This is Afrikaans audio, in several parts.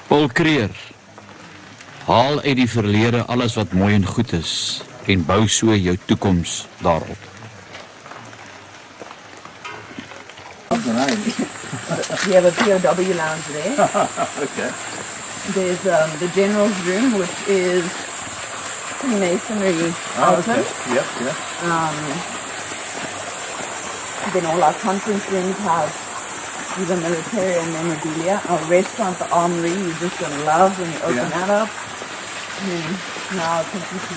Paul Creer, haal uit die verlede alles wat mooi en goed is en bou so jou toekoms daarop. We have a POW lounge there. Okay. There's the general's room, which is masonry Okay. items. Yep. Then all our conference rooms have either military or memorabilia. Our restaurant, the Armory, you're just going to love when you open that up. And then now I'll take you to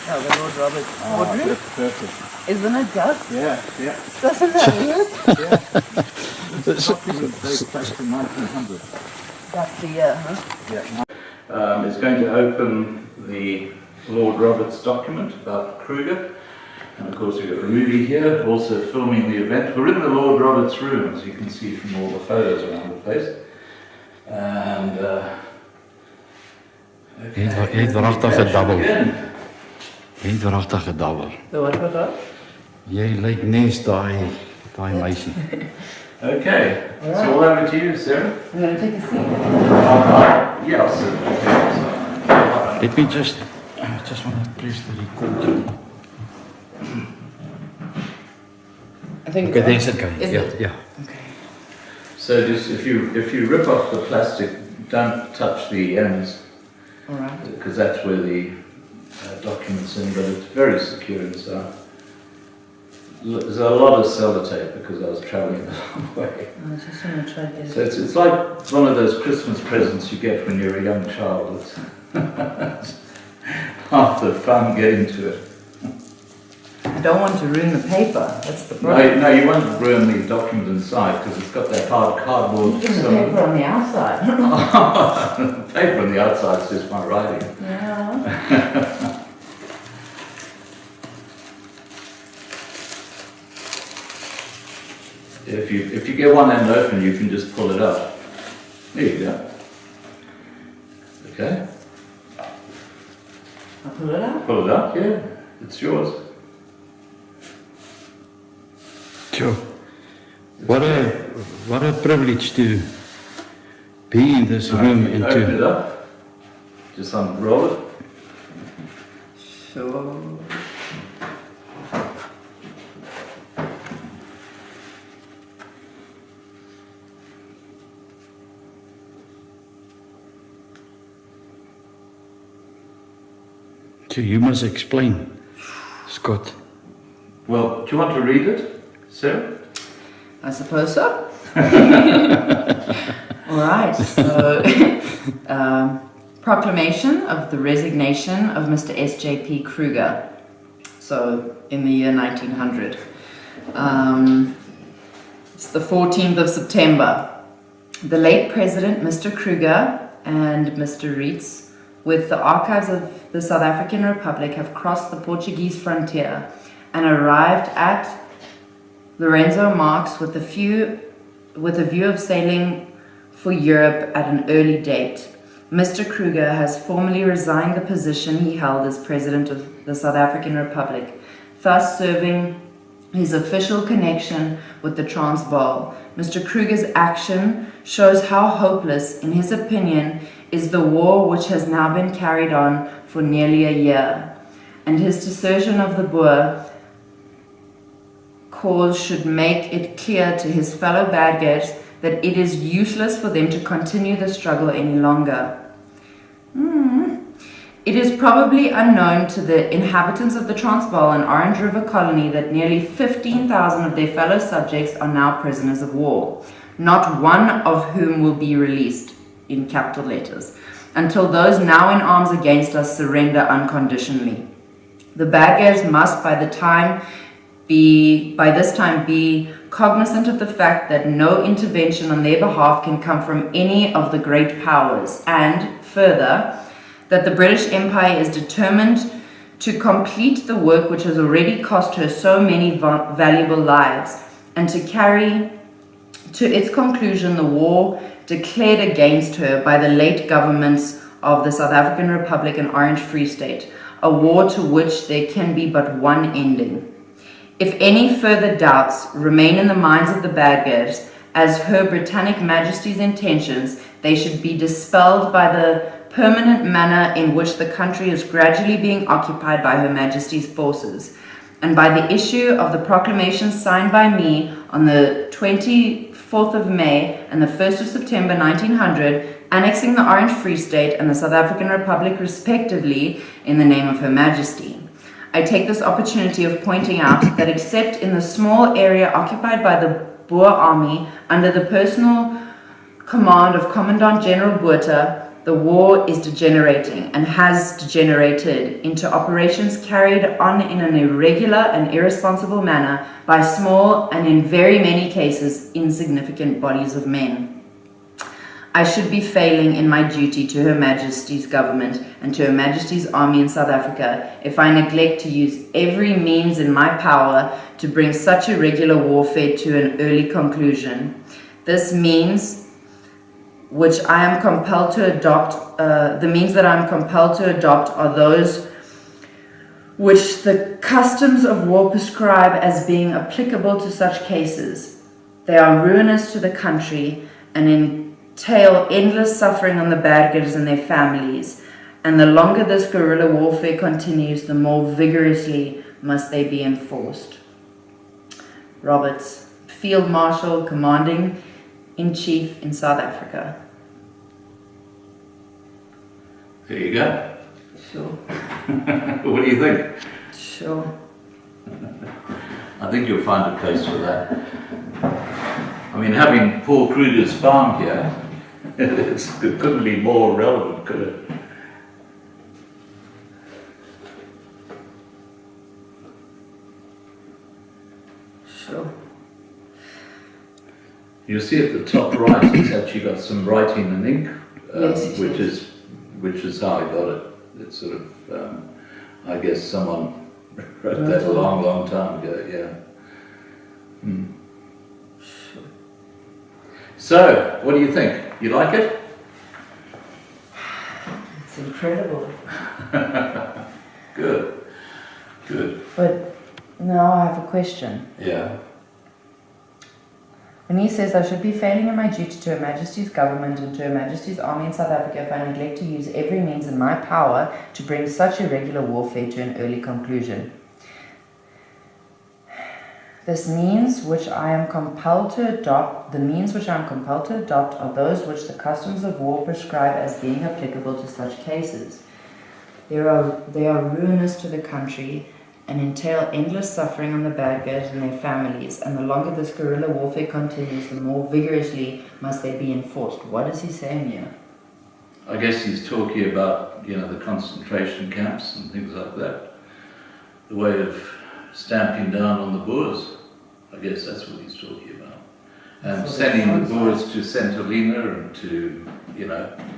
the Lord Robert wardroom. That's perfect. Isn't it just? Yeah. Doesn't that work? It's document dates back to 1900. That's the year, huh? Yeah. It's going to open the Lord Roberts document about Kruger. And of course we've got Rudy here, also filming the event. We're in the Lord Roberts room, as you can see from all the photos around the place. And Jy het wragtig gedabbel. Jy het wragtig gedabbel. So what was that? Jy lyk nes daai meisie. Okay, so all over to you, Sarah. I'm going to take a seat. Yeah, I'll sit. Okay, Let me just want to press the record. I think Okay, there's it going. Is Yeah, it? yeah. Okay. So just if you rip off the plastic, don't touch the ends, All right. because that's where the document's in, but it's very secure inside. There's a lot of sellotape because I was travelling a long way. I just want to try to get So it's like one of those Christmas presents you get when you're a young child. It's half the fun getting to it. I don't want to ruin the paper. That's the problem. No, you won't ruin the document inside because it's got that hard cardboard. Even the paper on the outside. The paper on the outside is just my writing. Yeah. If you get one end open, you can just pull it up. There you go. Okay, I'll pull it out. pull it up. Yeah, it's yours. Sure. What a privilege to be in this room and Open it to up. Just unroll it. Sure. so you must explain, Scott. Well, do you want to read it, Sarah? I suppose so. All right. So, proclamation of the resignation of Mr. S.J.P. Kruger. So, in the year 1900. It's the 14th of September. The late President, Mr. Kruger, and Mr. Reitz, with the archives of the South African Republic, have crossed the Portuguese frontier and arrived at Lorenzo Marques with a view of sailing for Europe at an early date. Mr. Kruger has formally resigned the position he held as President of the South African Republic, thus serving his official connection with the Transvaal. Mr. Kruger's action shows how hopeless, in his opinion, is the war which has now been carried on for nearly a year, and his desertion of the Boer cause should make it clear to his fellow Badgers that it is useless for them to continue the struggle any longer. It is probably unknown to the inhabitants of the Transvaal and Orange River colony that nearly 15,000 of their fellow subjects are now prisoners of war, not one of whom will be released, in capital letters, until those now in arms against us surrender unconditionally. The Badgers must by this time be cognizant of the fact that no intervention on their behalf can come from any of the great powers, and further, that the British Empire is determined to complete the work which has already cost her so many valuable lives, and to carry to its conclusion the war declared against her by the late governments of the South African Republic and Orange Free State, a war to which there can be but one ending. If any further doubts remain in the minds of the Badgers as Her Britannic Majesty's intentions, they should be dispelled by the permanent manner in which the country is gradually being occupied by Her Majesty's forces, and by the issue of the proclamation signed by me on the 24th of May and the 1st of September 1900, annexing the Orange Free State and the South African Republic respectively in the name of Her Majesty. I take this opportunity of pointing out that except in the small area occupied by the Boer army under the personal command of Commandant General Botha, the war is degenerating and has degenerated into operations carried on in an irregular and irresponsible manner by small and in very many cases insignificant bodies of men. I should be failing in my duty to Her Majesty's government and to Her Majesty's army in South Africa if I neglect to use every means in my power to bring such irregular warfare to an early conclusion. This means which I am compelled to adopt, the means that I am compelled to adopt are those which the customs of war prescribe as being applicable to such cases. They are ruinous to the country and entail endless suffering on the Badgers and their families, and the longer this guerrilla warfare continues, the more vigorously must they be enforced. Roberts, Field Marshal, Commanding in Chief in South Africa. There you go. Sure. What do you think? Sure. I think you'll find a place for that. I mean, having Paul Kruger's farm here, it couldn't be more relevant, could it? Sure. You see at the top right, it's actually got some writing in ink, Yes, which is how I got it. It's sort of, I guess someone wrote that a long time ago. Yeah. Hmm. So, what do you think? You like it? It's incredible. Good. Good. But now I have a question. Yeah. When he says I should be failing in my duty to Her Majesty's government and to Her Majesty's army in South Africa if I neglect to use every means in my power to bring such irregular warfare to an early conclusion. The means which I am compelled to adopt are those which the customs of war prescribe as being applicable to such cases. They are ruinous to the country and entail endless suffering on the Badgers and their families, and the longer this guerrilla warfare continues, the more vigorously must they be enforced. What is he saying here? I guess he's talking about, the concentration camps and things like that. The way of stamping down on the Boers. I guess that's what he's talking about. And So sending the that sounds Boers to Centolina and to,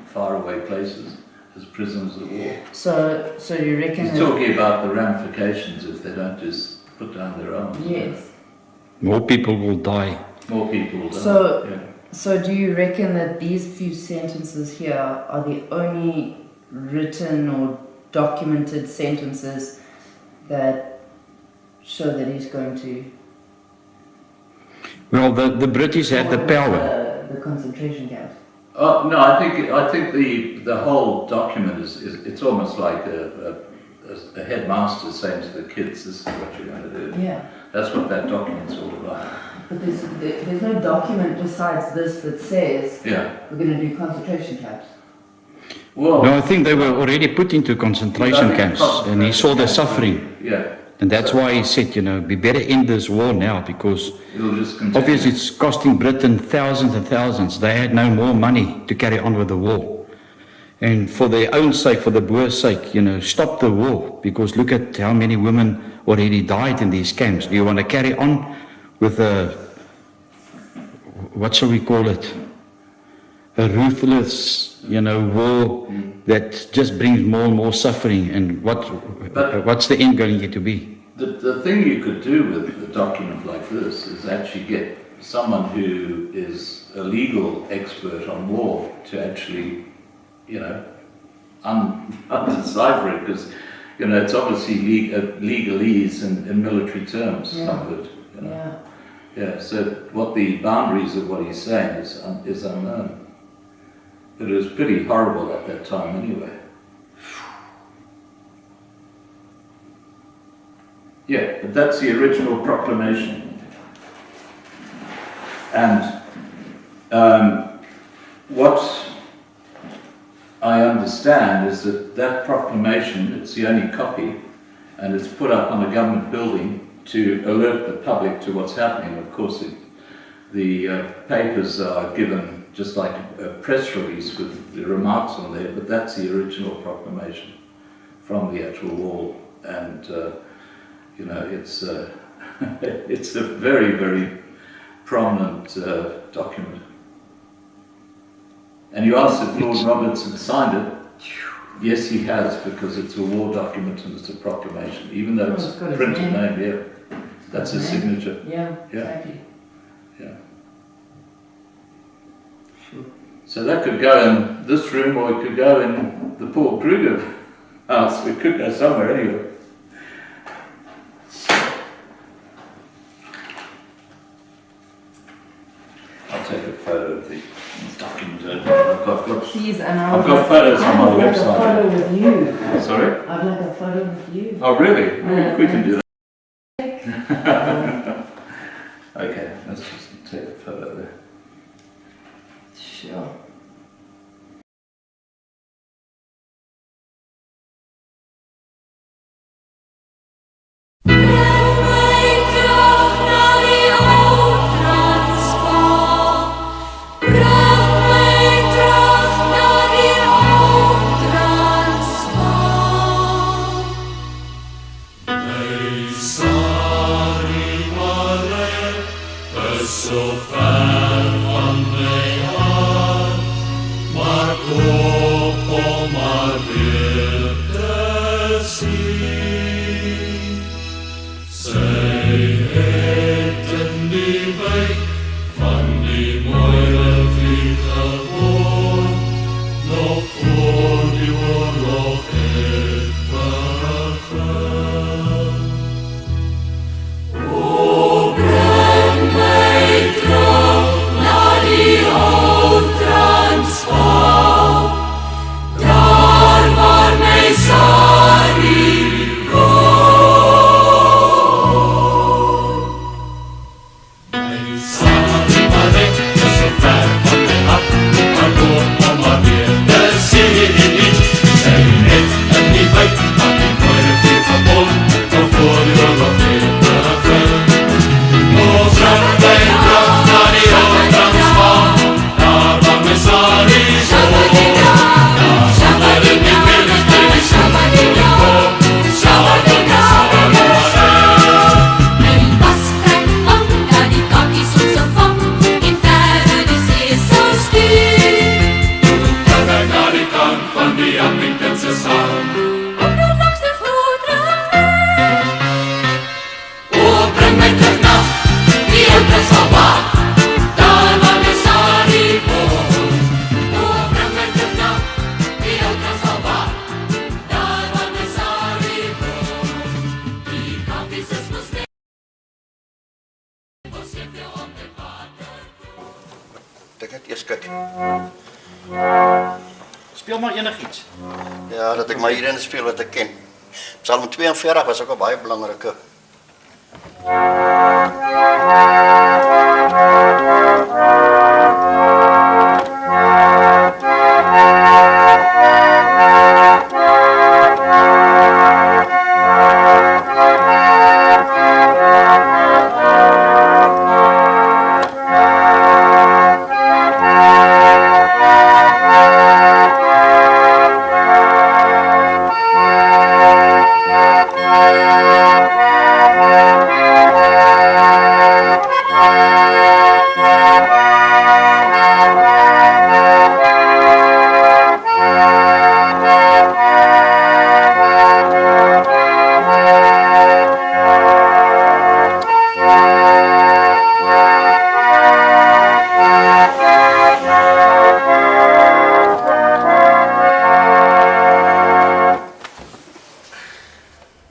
faraway places as prisoners of war. So you reckon He's talking about the ramifications if they don't just put down their arms. Yes. More people will die. More people will die. So do you reckon that these few sentences here are the only written or documented sentences that show that he's going to... Well, the British had the power. The concentration camps. Oh no, I think the whole document it's almost like a headmaster saying to the kids, "This is what you're going to do." Yeah. That's what that document's all about. But there's no document besides this that says we're going to do concentration camps. Well, No, I think they were already put into concentration camps, and he saw the suffering. Yeah. And that's why he said, we better end this war now, because It'll just continue. obviously it's costing Britain thousands and thousands. They had no more money to carry on with the war. And for their own sake, for the Boers' sake, stop the war, because look at how many women already died in these camps. Do you want to carry on with what shall we call it? A ruthless, war that just brings more and more suffering. And what's the end going to be? The thing you could do with a document like this is actually get someone who is a legal expert on war to actually, undecipher it, because, it's obviously legalese in military terms, some of it, Yeah. Yeah, so what the boundaries of what he's saying is unknown. But it was pretty horrible at that time anyway. Yeah, but that's the original proclamation. And what I understand is that proclamation, it's the only copy, and it's put up on a government building to alert the public to what's happening. Of course, the papers are given just like a press release with the remarks on there, but that's the original proclamation from the actual wall. And you know, it's it's a very, very prominent document. And you asked if Lord Roberts had signed it. Yes, he has, because it's a war document and it's a proclamation, even though it's got his printed name. name, yeah. That's his signature. Yeah, Yeah. exactly. Yeah. Sure. So that could go in this room, or it could go in the Paul Kruger house. It could go somewhere anyway. I'll take a photo of the document. Please, and I've got photos on my I'd like a website. photo with you. Sorry? I'd like a photo with you. Oh, really? We can do that. Um, Okay, let's just take a photo there. Sure. Zo ver van mij hart, maar koop om maar weer te zien. Zij heten die wijk van die mooie vriend gewoon, nog voor die oorlog het begon. O, breng mij terug naar die oud-Transvaal, daar waar mijn Sari woont. Mijn Sari maar weg, is zo ver van mijn hart, maar koop om maar weer te zien. Zij heeft een die wijk van die mooie vriend gewoon, nog voor die oorlog het begon. O, breng mij terug naar die oud-Transvaal, daar waar mijn Sari woont. Daar waar de nieuwe steden komen, samen met Sari Mijn was trekt lang, ja die kakkies ons zo vang, in verre de zee zo stuur. Verder naar die kant van die Abingtonse zaal. Onder langs de grote weg. O, breng mij terug naar die oude Transvaal, daar waar mijn Sari woont. O, breng mij terug naar die oude Transvaal, daar waar mijn Sari woont. Die kakkies is nog steeds. Ons heeft veel op het water. Ek net eers kyk. Speel maar enigiets. Ja, dat ek maar hierin speel wat ek ken. Psalm 42 was ook 'n baie belangrike.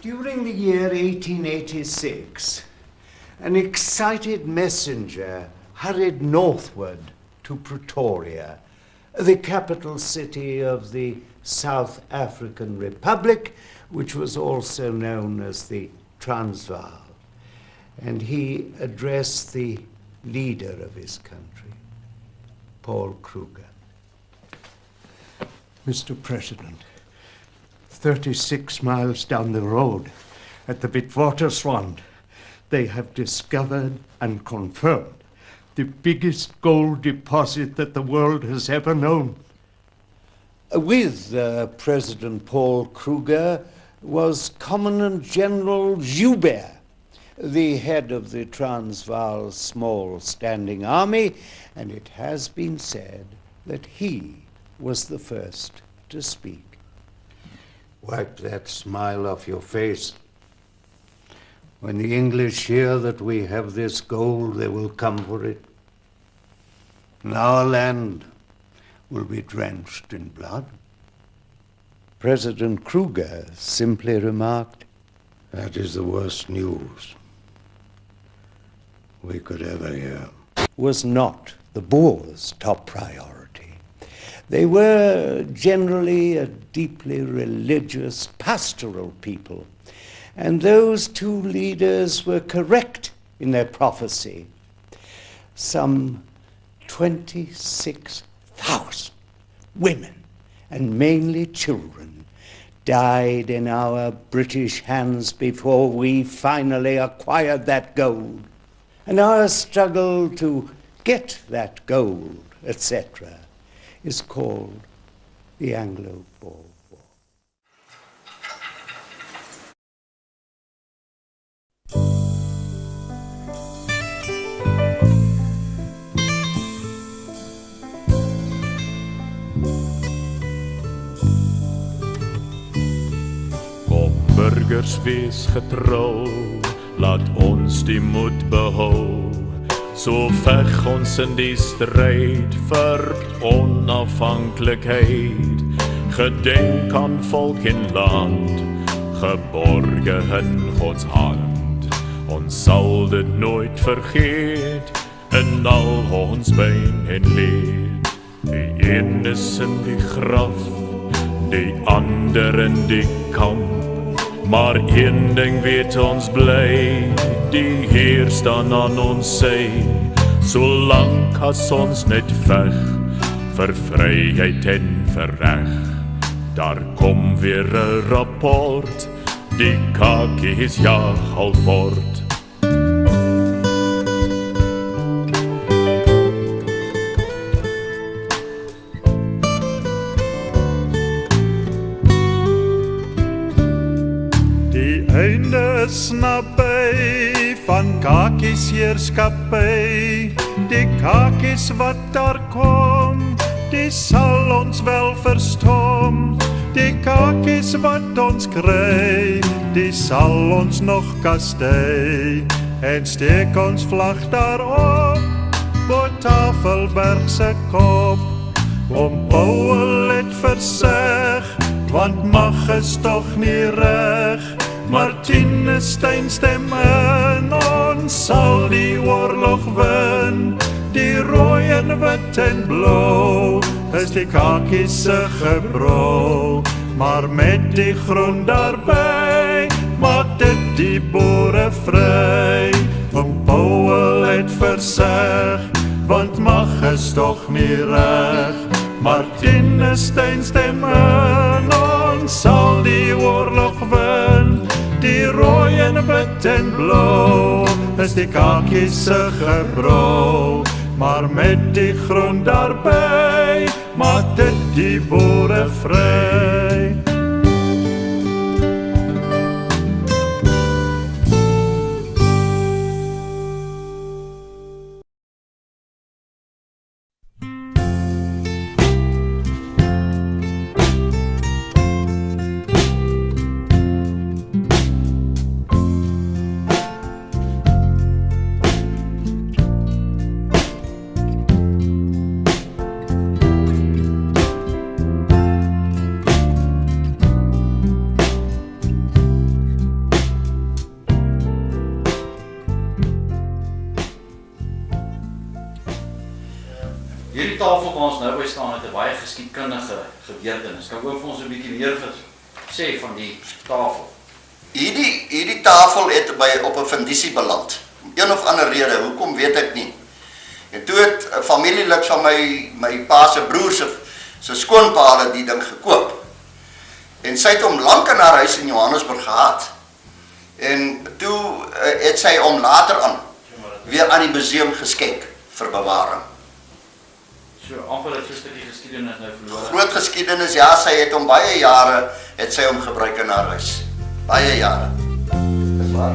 During the year 1886, an excited messenger hurried northward to Pretoria, the capital city of the South African Republic, which was also known as the Transvaal. And he addressed the leader of his country, Paul Kruger. Mr. President, 36 miles down the road at the Witwatersrand, they have discovered and confirmed the biggest gold deposit that the world has ever known. With President Paul Kruger was Commandant General Joubert, the head of the Transvaal Small Standing Army, and it has been said that he was the first to speak. Wipe that smile off your face. When the English hear that we have this gold, they will come for it. And our land will be drenched in blood. President Kruger simply remarked, "That is the worst news we could ever hear." Was not the Boers' top priority. They were generally a deeply religious, pastoral people, and those two leaders were correct in their prophecy. Some 26,000 women, and mainly children, died in our British hands before we finally acquired that gold. And our struggle to get that gold, etc., is called the Anglo-Boer War. Kom burgers wees getrou, laat ons die moed behou. So veg ons in die stryd vir onafhanklikheid. Gedenk aan volk en land, geborge in Gods hand. Ons sal dit nooit vergeet, in al ons pyn en leed. Die een is in die graf, die ander in die kamp. Maar een ding weet ons bly, die Heer staan aan ons sy. Solank as ons net veg, vir vryheid en vir reg. Daar kom weer 'n rapport, die kakies jag al voort. Einde is naby van kakies heerskappy. Die kakies wat daar kom, die sal ons wel verstom. Die kakies wat ons kry, die sal ons nog kastei. En steek ons vlag daarop, bo Tafelberg se kop. Oom Paul het verseg, want mag is tog nie reg. Martinus Steyn stem in, ons sal die oorlog wen. Die rooi en wit en blou is die kakies se gebrou. Maar met die groen daarby, maak dit die boere vry. Oom Paul het verseg, want mag is tog nie reg. Martinus Steyn stem in, ons sal die oorlog wen. Die rooi en wit en blou is die kakies se gebrou. Maar met die groen daarby, maak dit die boere vry. Hierdie tafel waar ons nou by staan het 'n baie geskiedkundige gebeurtenis. Kan ook vir ons 'n bietjie meer sê van die tafel? Hierdie tafel het op 'n fundisie beland. Om een of ander rede, hoekom weet ek nie. En toe het 'n familielid van my pa se broer se skoonpa het die ding gekoop. En sy het hom lank in haar huis in Johannesburg gehad. En toe het sy hom later aan weer aan die museum geskenk vir bewaring. So amper het so 'n stukkie geskiedenis nou verlore. Groot geskiedenis, ja, sy het hom baie jare het sy hom gebruik in haar huis. Baie jare. Dis waar.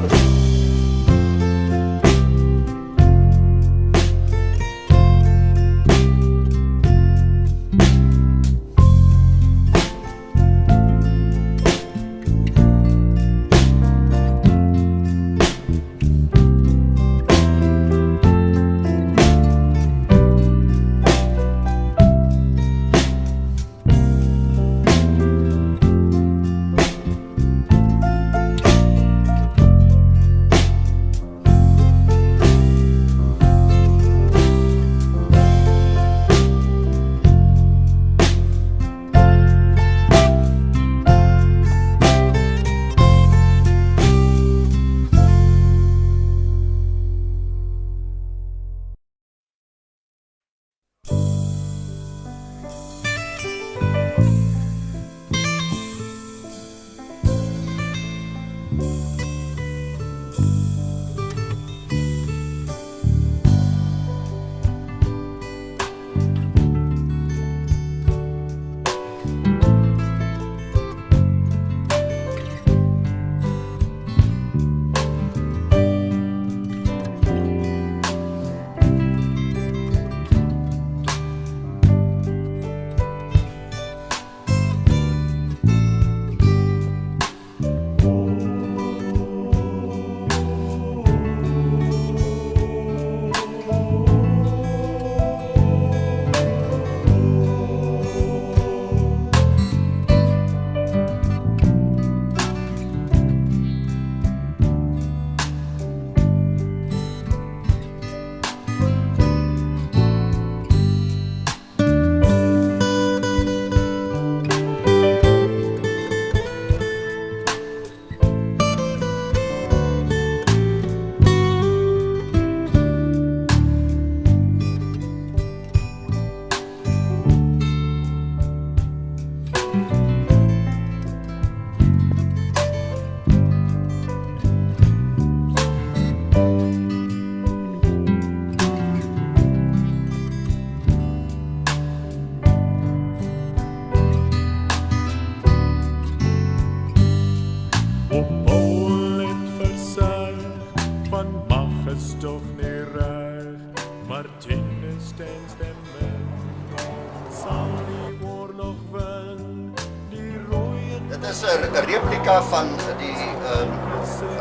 Dit is 'n replika van die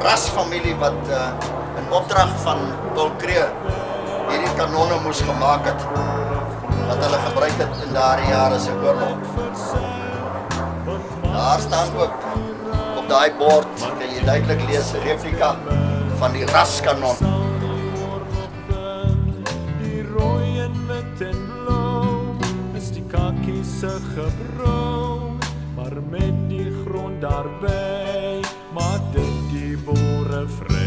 rasfamilie wat in opdrag van Paul Kruger hierdie kanonne moes gemaak het, wat hulle gebruik het in daardie jare se oorlog. Daar staan ook op daai bord, kan jy duidelik lees, replika van die raskanon. Die rooi en wit en blou is die kakies se gebrou, maar met die grond daarby maak dit die boere vry.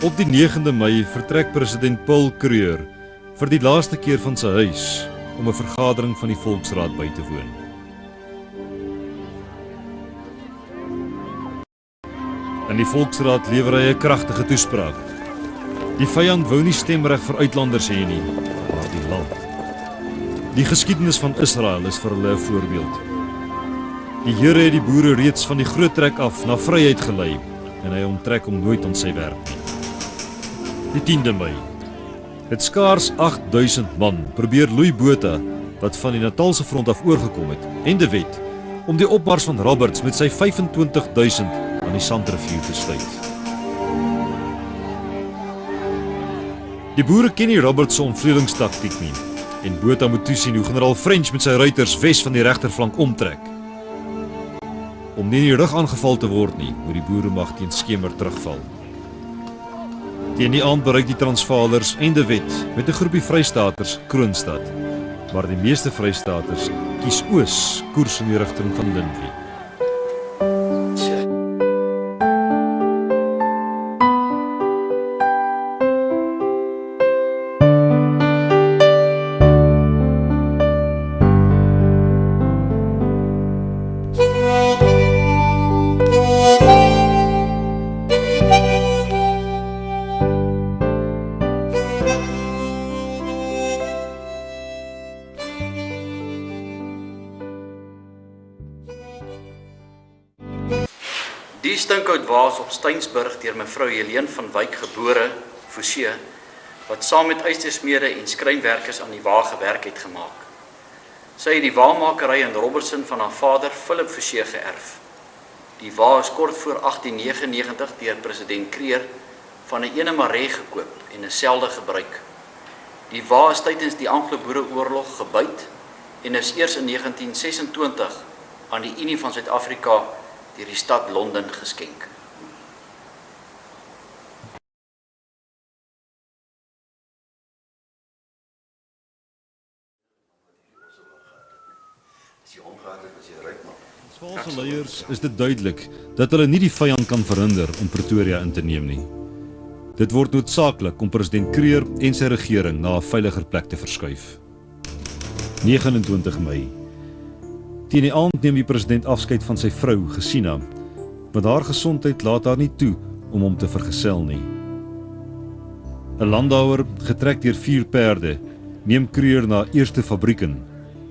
Op die 9de Mei vertrek president Paul Kruger vir die laaste keer van sy huis om 'n vergadering van die Volksraad by te woon. In die Volksraad lewer hy 'n kragtige toespraak. Die vyand wou nie stemreg vir uitlanders hê nie, maar die land. Die geskiedenis van Israel is vir hulle 'n voorbeeld. Die Here het die boere reeds van die groot trek af na vryheid gelei en hy onttrek hom nooit aan sy werk nie. Die 10de Mei. Het skaars 8000 man probeer Louis Botha, wat van die Natalse front af oorgekom het, en De Wet, om die opmars van Roberts met sy 25000 aan die Sandrivier te sluit. Die boere ken nie Roberts se ontvredelingstaktiek nie, en Botha moet toesien hoe generaal French met sy ruiters wes van die regterflank omtrek. Om nie in die rug aangeval te word nie, moet die boere mag teen skemer terugval. Teen die aand bereik die Transvaalers en De Wet met 'n groepie Vrystaters Kroonstad, maar die meeste Vrystaters kies oos, koers in die rigting van Lindley. Die Stinkhout waas op Steynsburg deur mevrou Helene van Wyk gebore, Forsie, wat saam met ystersmede en skrynwerkers aan die wa gewerk het gemaak. Sy het die waamakery in Robertson van haar vader Philip Forsie geërf. Die wa is kort voor 1899 deur president Kreer van 'n ene Maree gekoop en is selde gebruik. Die wa is tydens die Anglo-Boereoorlog gebyt en is eers in 1926 aan die Unie van Suid-Afrika deur die stad Londen geskenk. Swaalse leiers is dit duidelik dat hulle nie die vyand kan verhinder om Pretoria in te neem nie. Dit word noodsaaklik om president Kreer en sy regering na 'n veiliger plek te verskuif. 29 Mei. Teen die aand neem die president afskeid van sy vrou, Gesina, want haar gesondheid laat haar nie toe om hom te vergesel nie. 'n Landauer, getrek deur 4 perde, neem Kreer na Eerste Fabrieken,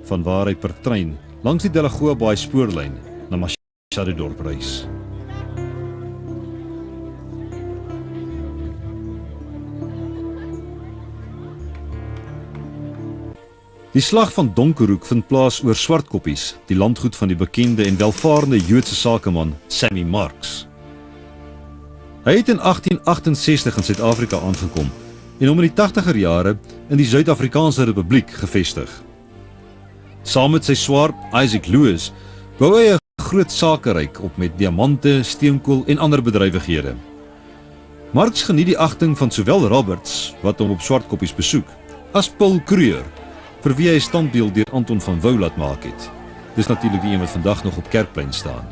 van waar hy per trein langs die Delagoa Baai spoorlyn na Machadodorp reis. Die slag van Donkerhoek vind plaas oor Swartkoppies, die landgoed van die bekende en welvarende Joodse sakeman Sammy Marks. Hy het in 1868 in Suid-Afrika aangekom en hom in die 80er jare in die Suid-Afrikaanse Republiek gevestig. Saam met sy swaar Isaac Lewis bou hy 'n groot sakeryk op met diamante, steenkool en ander bedrywighede. Marks geniet die agting van sowel Roberts, wat hom op Swartkoppies besoek, as Paul Kruger, vir wie hy 'n standbeeld deur Anton van Wyk laat maak het. Dis natuurlik die een wat vandag nog op Kerkplein staan.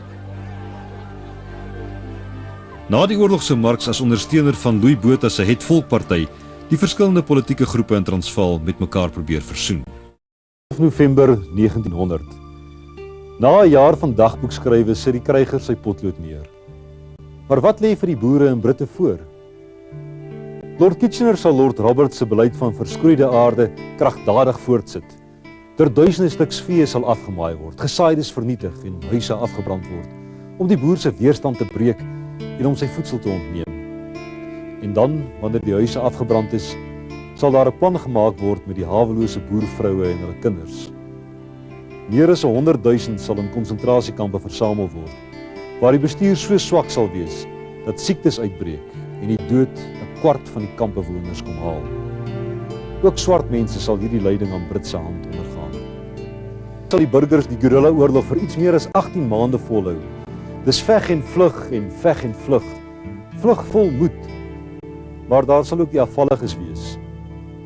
Na die oorlog sou Marks as ondersteuner van Louis Botha se Het Volkparty die verskillende politieke groepe in Transvaal met mekaar probeer versoen. November 1900. Na 'n jaar van dagboekskrywe sit die kryger sy potlood neer. Maar wat lê vir die boere en Britte voor? Lord Kitchener sal Lord Roberts se beleid van verskroeide aarde kragtadig voortsit. Duisende stuks vee sal afgemaai word, gesaaides vernietig en huise afgebrand word, om die boer se weerstand te breek en om sy voedsel te ontneem. En dan, wanneer die huise afgebrand is, sal daar 'n plan gemaak word met die hawelose boervroue en hulle kinders. Meer as 100,000 sal in konsentrasiekampe versamel word, waar die bestuur so swak sal wees dat siektes uitbreek en die dood 'n kwart van die kampbewoners kom haal. Ook swart mense sal hierdie lyding aan Britse hand ondergaan. Sal die burgers die guerrilla-oorlog vir iets meer as 18 maande volhou. Dis veg en vlug en veg en vlug. Vlug vol moed. Maar daar sal ook die afvalliges wees.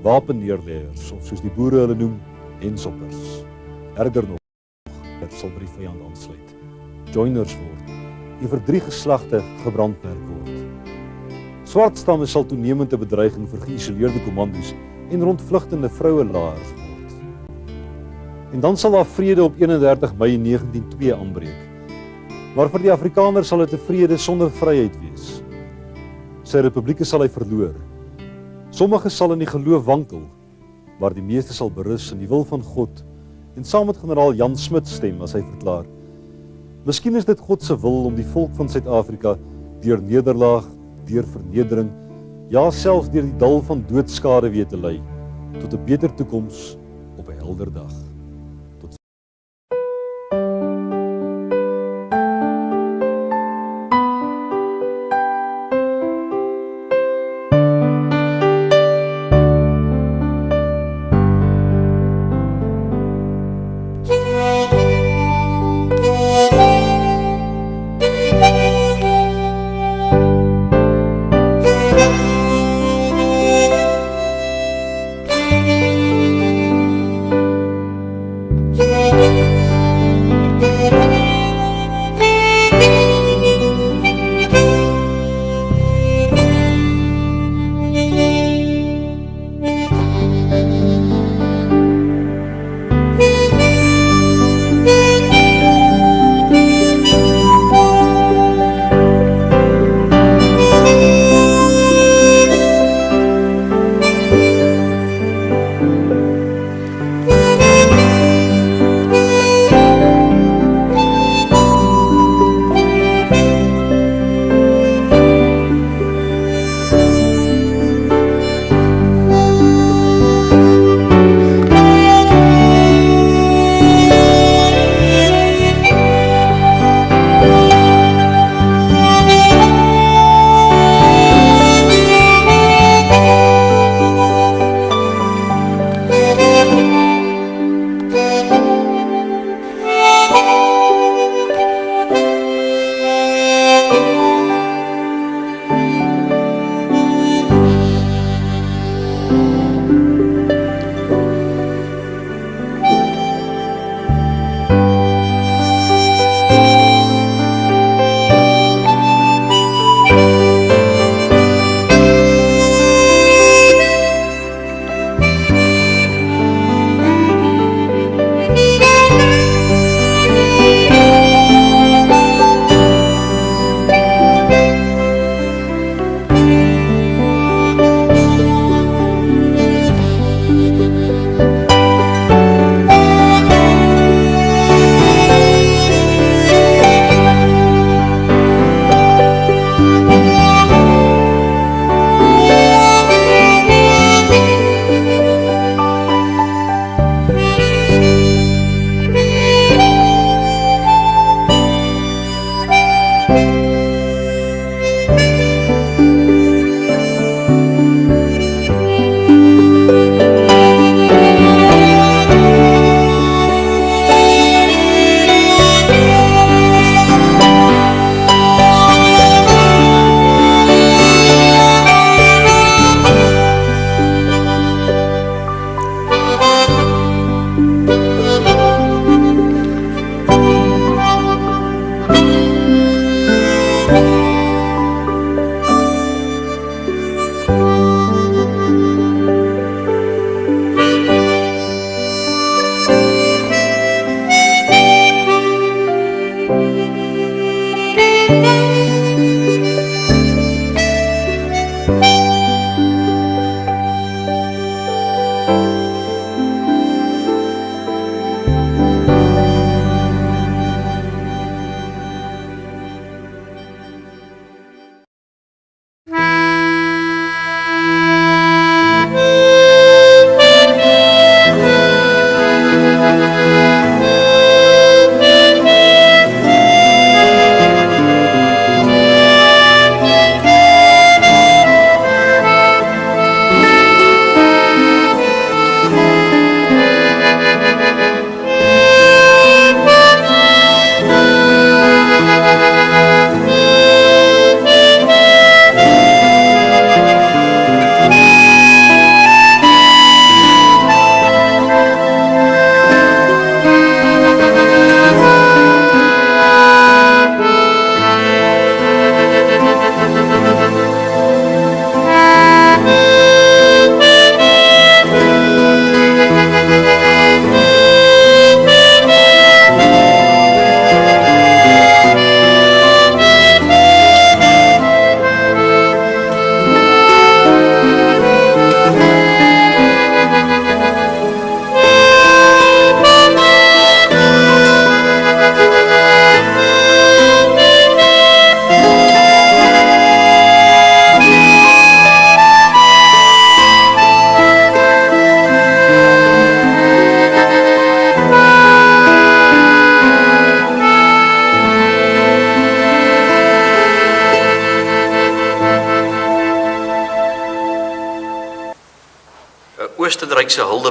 Wapenneerleggers, of soos die boere hulle noem, hensoppers. Erger nog, dit sal by die vyand aansluit. Joiners word, die vir 3 geslagte gebrandmerk word. Swart stamme sal toenemend 'n bedreiging vir geïsoleerde kommandos en rondvlugtende vroue laers word. En dan sal daar vrede op 31 Mei 1902 aanbreek. Maar vir die Afrikaner sal dit 'n vrede sonder vryheid wees. Sy republieke sal hy verloor. Sommige sal in die geloof wankel, maar die meeste sal berus in die wil van God en saam met generaal Jan Smit stem as hy verklaar: Miskien is dit God se wil om die volk van Suid-Afrika deur nederlaag, deur vernedering, ja selfs deur die dal van doodskade weer te lei tot 'n beter toekoms op 'n helder dag.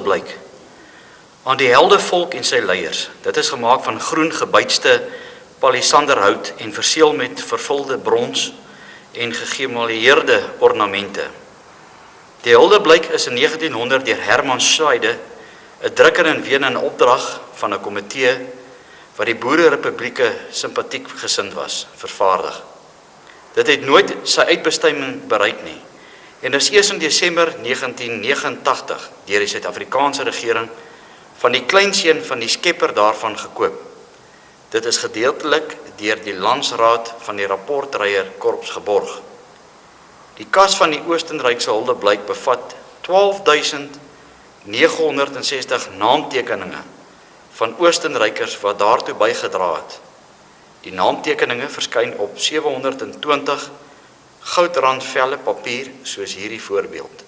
Hildeblyk. Aan die heldevolk en sy leiers. Dit is gemaak van groen gebytste palisanderhout en verseël met vervulde brons en gegemalieerde ornamente. Die Hildeblyk is in 1900 deur Herman Scheide, 'n drukker in Wien in opdrag van 'n komitee wat die Boererepublieke simpatiek gesind was, vervaardig. Dit het nooit sy uitbestemming bereik nie en is eers in Desember 1989 deur die Suid-Afrikaanse regering van die kleinseun van die skepper daarvan gekoop. Dit is gedeeltelik deur die Landsraad van die Rapportryër Korps geborg. Die kas van die Oostenrykse Hildeblyk bevat 12.960 naamtekeninge van Oostenrykers wat daartoe bygedra het. Die naamtekeninge verskyn op 720 goudrand velle papier soos hierdie voorbeeld.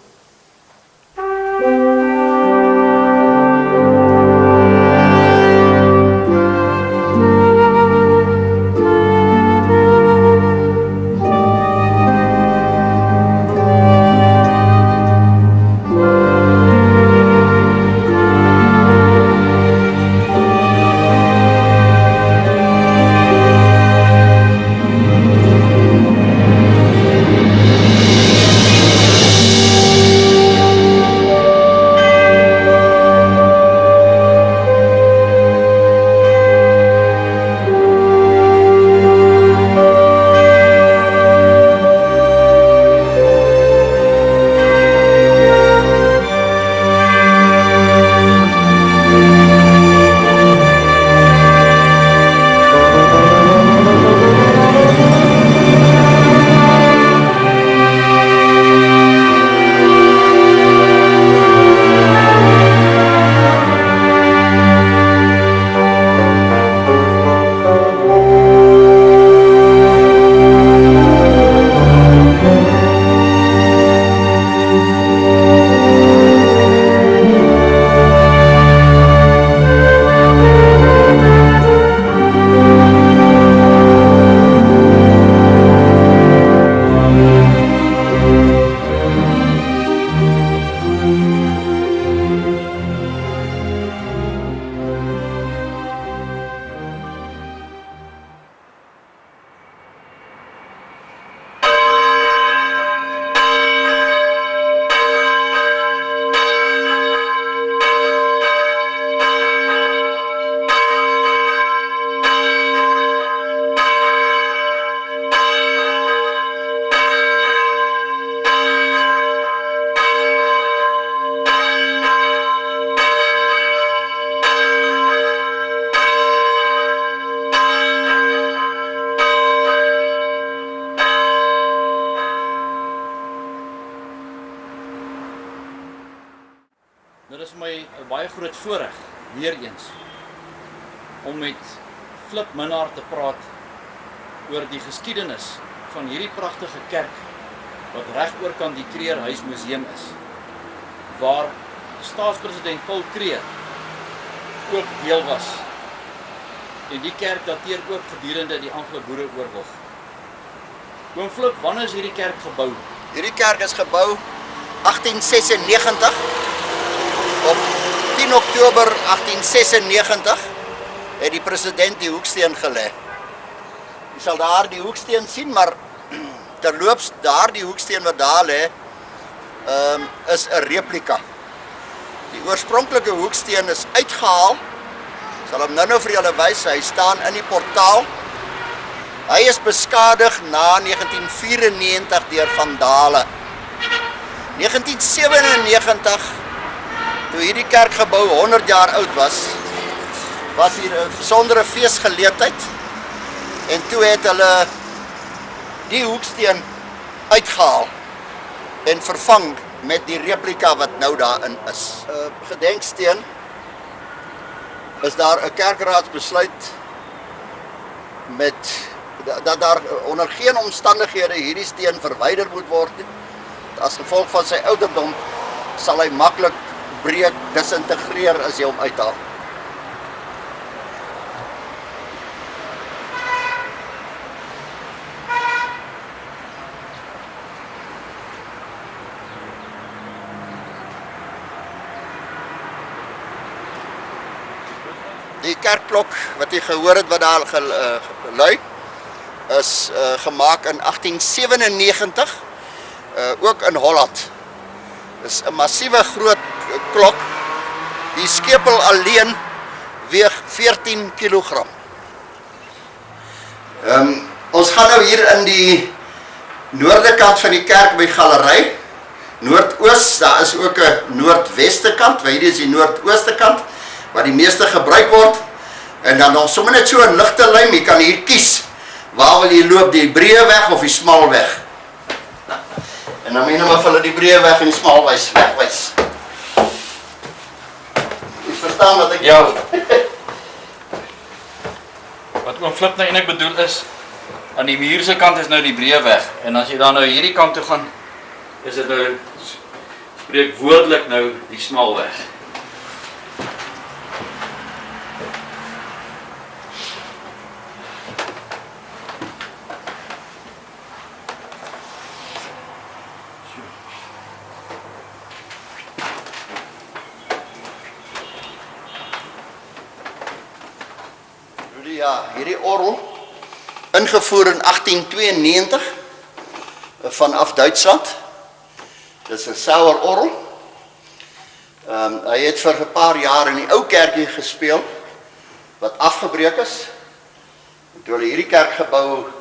Dit is my 'n baie groot voorreg, weer eens, om met Flip Minnaar te praat oor die geskiedenis van hierdie pragtige kerk wat reg oorkant die Kreerhuis Museum is, waar staatspresident Paul Kreer ook deel was. En die kerk dateer ook gedurende die Anglo-Boereoorlog. Oom Flip, wanneer is hierdie kerk gebou? Hierdie kerk is gebou 1896. Op 10 Oktober 1896 het die president die hoeksteen gelê. Jy sal daar die hoeksteen sien, maar terloops daar die hoeksteen wat daar lê, is 'n replika. Die oorspronklike hoeksteen is uitgehaal. Ek sal hom nou vir julle wys. Hy staan in die portaal. Hy is beskadig na 1994 deur vandale. 1997, toe hierdie kerkgebou 100 jaar oud was hier 'n besondere feesgeleentheid. En toe het hulle die hoeksteen uitgehaal en vervang met die replika wat nou daarin is. Gedenksteen is daar 'n kerkraadsbesluit dat daar onder geen omstandighede hierdie steen verwyder moet word. As gevolg van sy ouderdom sal hy maklik breek, disintegreer as jy hom uithaal. Die kerkklok wat jy gehoor het wat daar gelui, is gemaak in 1897, ook in Holland. Dis 'n massiewe groot klok. Die skepel alleen weeg 14 kilogram. Ons gaan nou hier in die noorde kant van die kerk by galery. Noordoos, daar is ook 'n noordweste kant, waar hierdie is die noordooste kant, waar die meeste gebruik word. En dan nog sommer net so 'n ligte lyn, jy kan hier kies, waar wil jy loop, die breë weg of die smal weg. En dan moet jy nou maar vir hulle die breë weg en die smal wegwys. Jy verstaan wat ek Ja. Wat oom Flip nou eintlik bedoel is, aan die muur se kant is nou die breë weg. En as jy dan nou hierdie kant toe gaan, is dit nou spreek woordelik nou die smal weg. Ja, hierdie orgel, ingevoer in 1892, vanaf Duitsland. Dit is 'n Sauer orgel. Hy het vir 'n paar jaar in die ou kerkie gespeel, wat afgebreek is. En toe hulle hierdie kerkgebou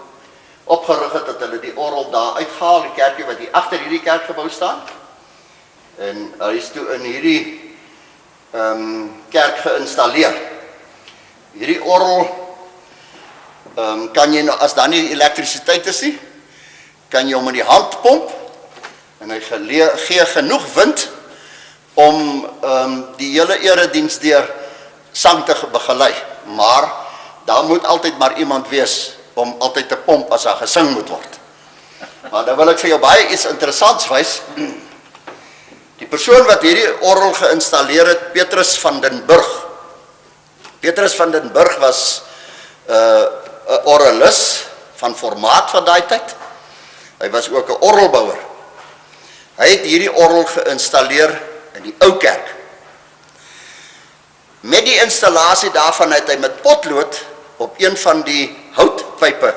opgerig het, het hulle die orgel daar uitgehaal, die kerkie wat hier agter hierdie kerkgebou staan. En hy is toe in hierdie kerk geïnstalleer. Hierdie orgel kan jy nou, as daar nie elektrisiteit is nie, kan jy hom in die hand pomp en hy gee genoeg wind om die hele erediens deur sang te begelei. Maar daar moet altyd maar iemand wees om altyd te pomp as daar gesing moet word. Maar dan wil ek vir jou baie iets interessants wys. Die persoon wat hierdie orgel geïnstalleer het, Petrus van den Burg. Petrus van den Burg was 'n orgelis van formaat van daai tyd. Hy was ook 'n orgelbouer. Hy het hierdie orgel geïnstalleer in die ou kerk. Met die installasie daarvan het hy met potlood op een van die houtpype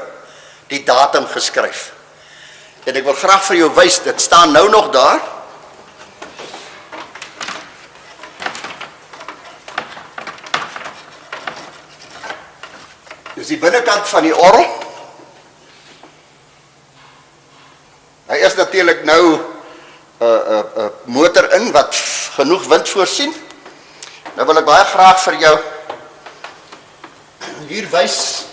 die datum geskryf. En ek wil graag vir jou wys, dit staan nou nog daar. Dis die binnekant van die orgel. Hy is natuurlik nou 'n motor in wat genoeg wind voorsien. Nou wil ek baie graag vir jou hier wys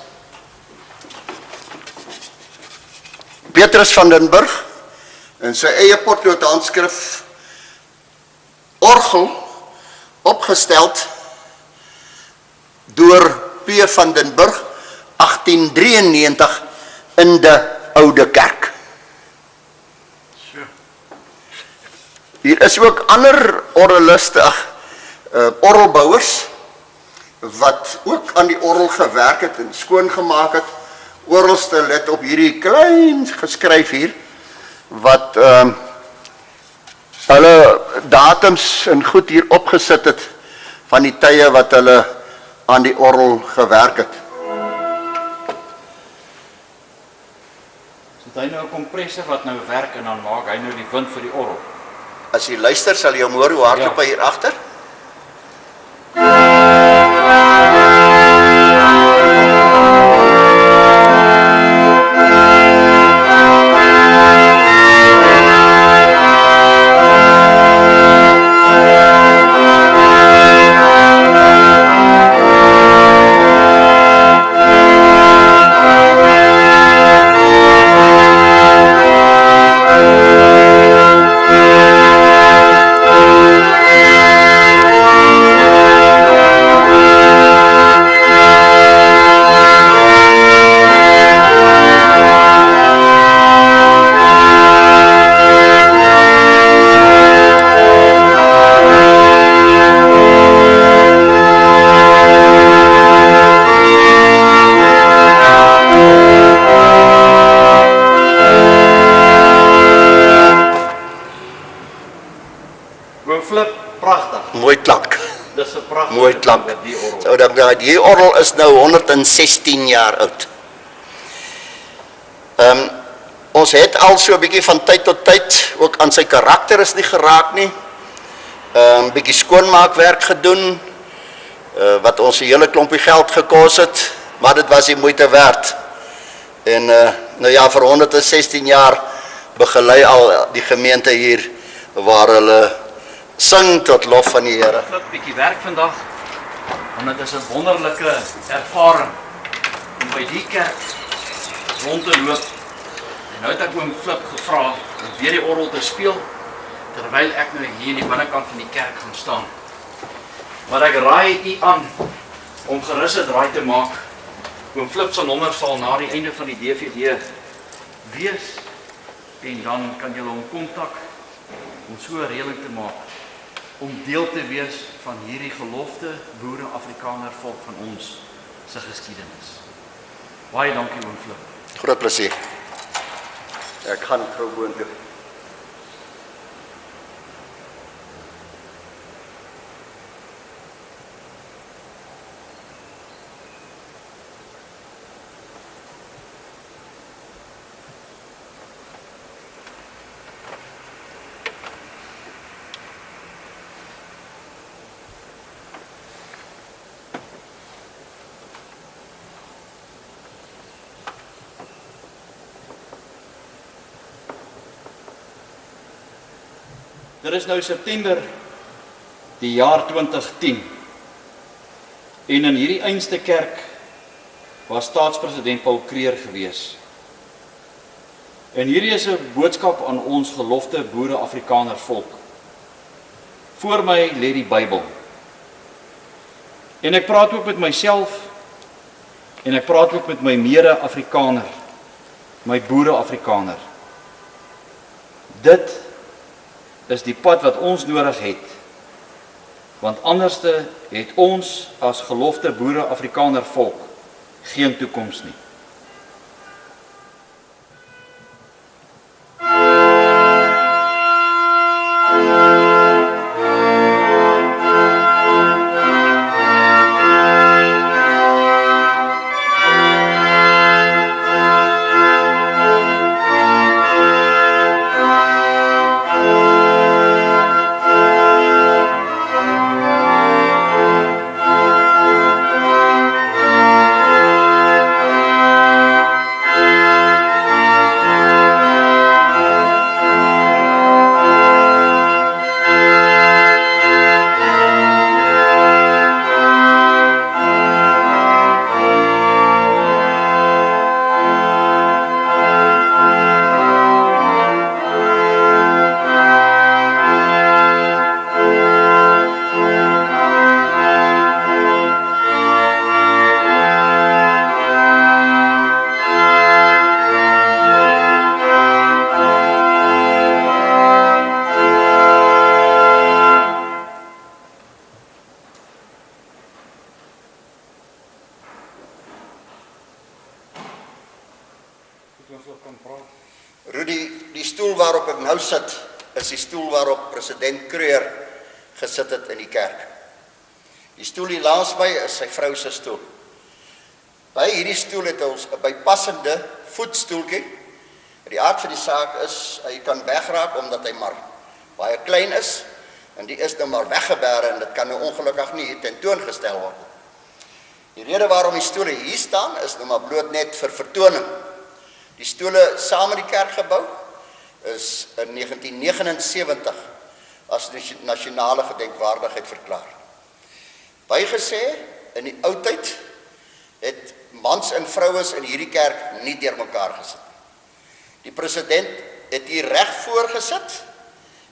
Petrus van den Burg in sy eie potlood handskrif orgel opgesteld deur P van den Burg 1893 in de oude kerk. Hier is ook ander orgeliste, orgelbouers wat ook aan die orgel gewerk het en skoongemaak het. Orgelste let op hierdie klein geskryf hier wat hulle datums en goed hier opgesit het van die tye wat hulle aan die orgel gewerk het. Hy nou 'n kompressor wat nou werk en dan maak hy nou die wind vir die orgel. As jy luister, sal jy hom hoor hoe hardloop hy hier agter. dank. Die orgel. So dank. Die orgel is nou 116 jaar oud. Ons het al so 'n bietjie van tyd tot tyd, ook aan sy karakter is nie geraak nie. Bietjie skoonmaakwerk gedoen, wat ons 'n hele klompie geld gekos het, maar dit was die moeite werd. En nou ja, vir 116 jaar begelei al die gemeente hier, waar hulle sing tot lof van die Here. Flip bietjie werk vandag, want dit is 'n wonderlike ervaring om by die kerk rond te loop. En nou het ek oom Flip gevra om weer die orgel te speel, terwyl ek nou hier in die binnekant van die kerk gaan staan. Maar ek raai u aan om gerus 'n draai te maak. Oom Flip se nommer sal na die einde van die DVD wees, en dan kan julle hom kontak om so 'n reëling te maak, om deel te wees van hierdie gelofte boere Afrikaner volk van ons se geskiedenis. Baie dankie oom Flip. Groot plesier. Ek gaan gou boontoe. Dit is nou September die jaar 2010 en in hierdie einste kerk was staatspresident Paul Kruger gewees. En hierdie is 'n boodskap aan ons gelofte boere Afrikaner volk. Voor my lê die Bybel. En ek praat ook met myself en ek praat ook met my mede-Afrikaner, my boere Afrikaner. Dit is die pad wat ons nodig het, want anderste het ons as gelofte boere Afrikaner volk geen toekoms nie. Rudy, die stoel waarop ek nou sit, is die stoel waarop president Kruger gesit het in die kerk. Die stoel hier langs my is sy vrou se stoel. By hierdie stoel het ons 'n bypassende voetstoeltjie. Die aard van die saak is, hy kan wegraak omdat hy maar baie klein is, en die is nou maar weggebêre en dit kan nou ongelukkig nie tentoongestel word. Die rede waarom die stoele hier staan is nou maar bloot net vir vertoning. Die stoele saam met die kerkgebou is in 1979 as nasionale gedenkwaardigheid verklaar. Bygesê, in die ou tyd het mans en vrouens in hierdie kerk nie deur mekaar gesit. Die president het hier reg voor gesit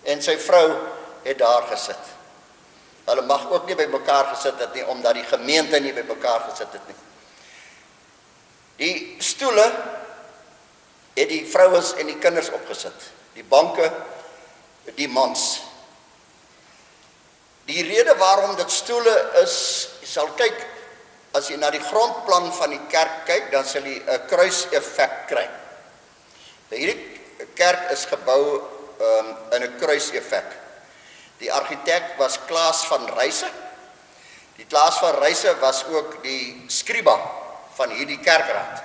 en sy vrou het daar gesit. Hulle mag ook nie by mekaar gesit het nie, omdat die gemeente nie by mekaar gesit het nie. Die stoele het die vrouens en die kinders opgesit. Die banke, die mans. Die rede waarom dit stoele is, jy sal kyk, as jy na die grondplan van die kerk kyk, dan sal jy 'n kruiseffek kry. Hierdie kerk is gebou in 'n kruiseffek. Die argitek was Klaas van Ruyse. Die Klaas van Ruyse was ook die skriba van hierdie kerkraad.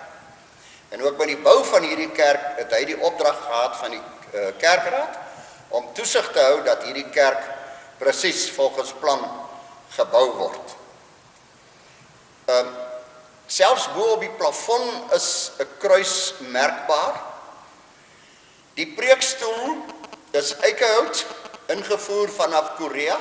En ook by die bou van hierdie kerk het hy die opdrag gehad van die kerkraad om toesig te hou dat hierdie kerk presies volgens plan gebou word. Selfs bo op die plafon is 'n kruis merkbaar. Die preekstoel is eikehout, ingevoer vanaf Korea.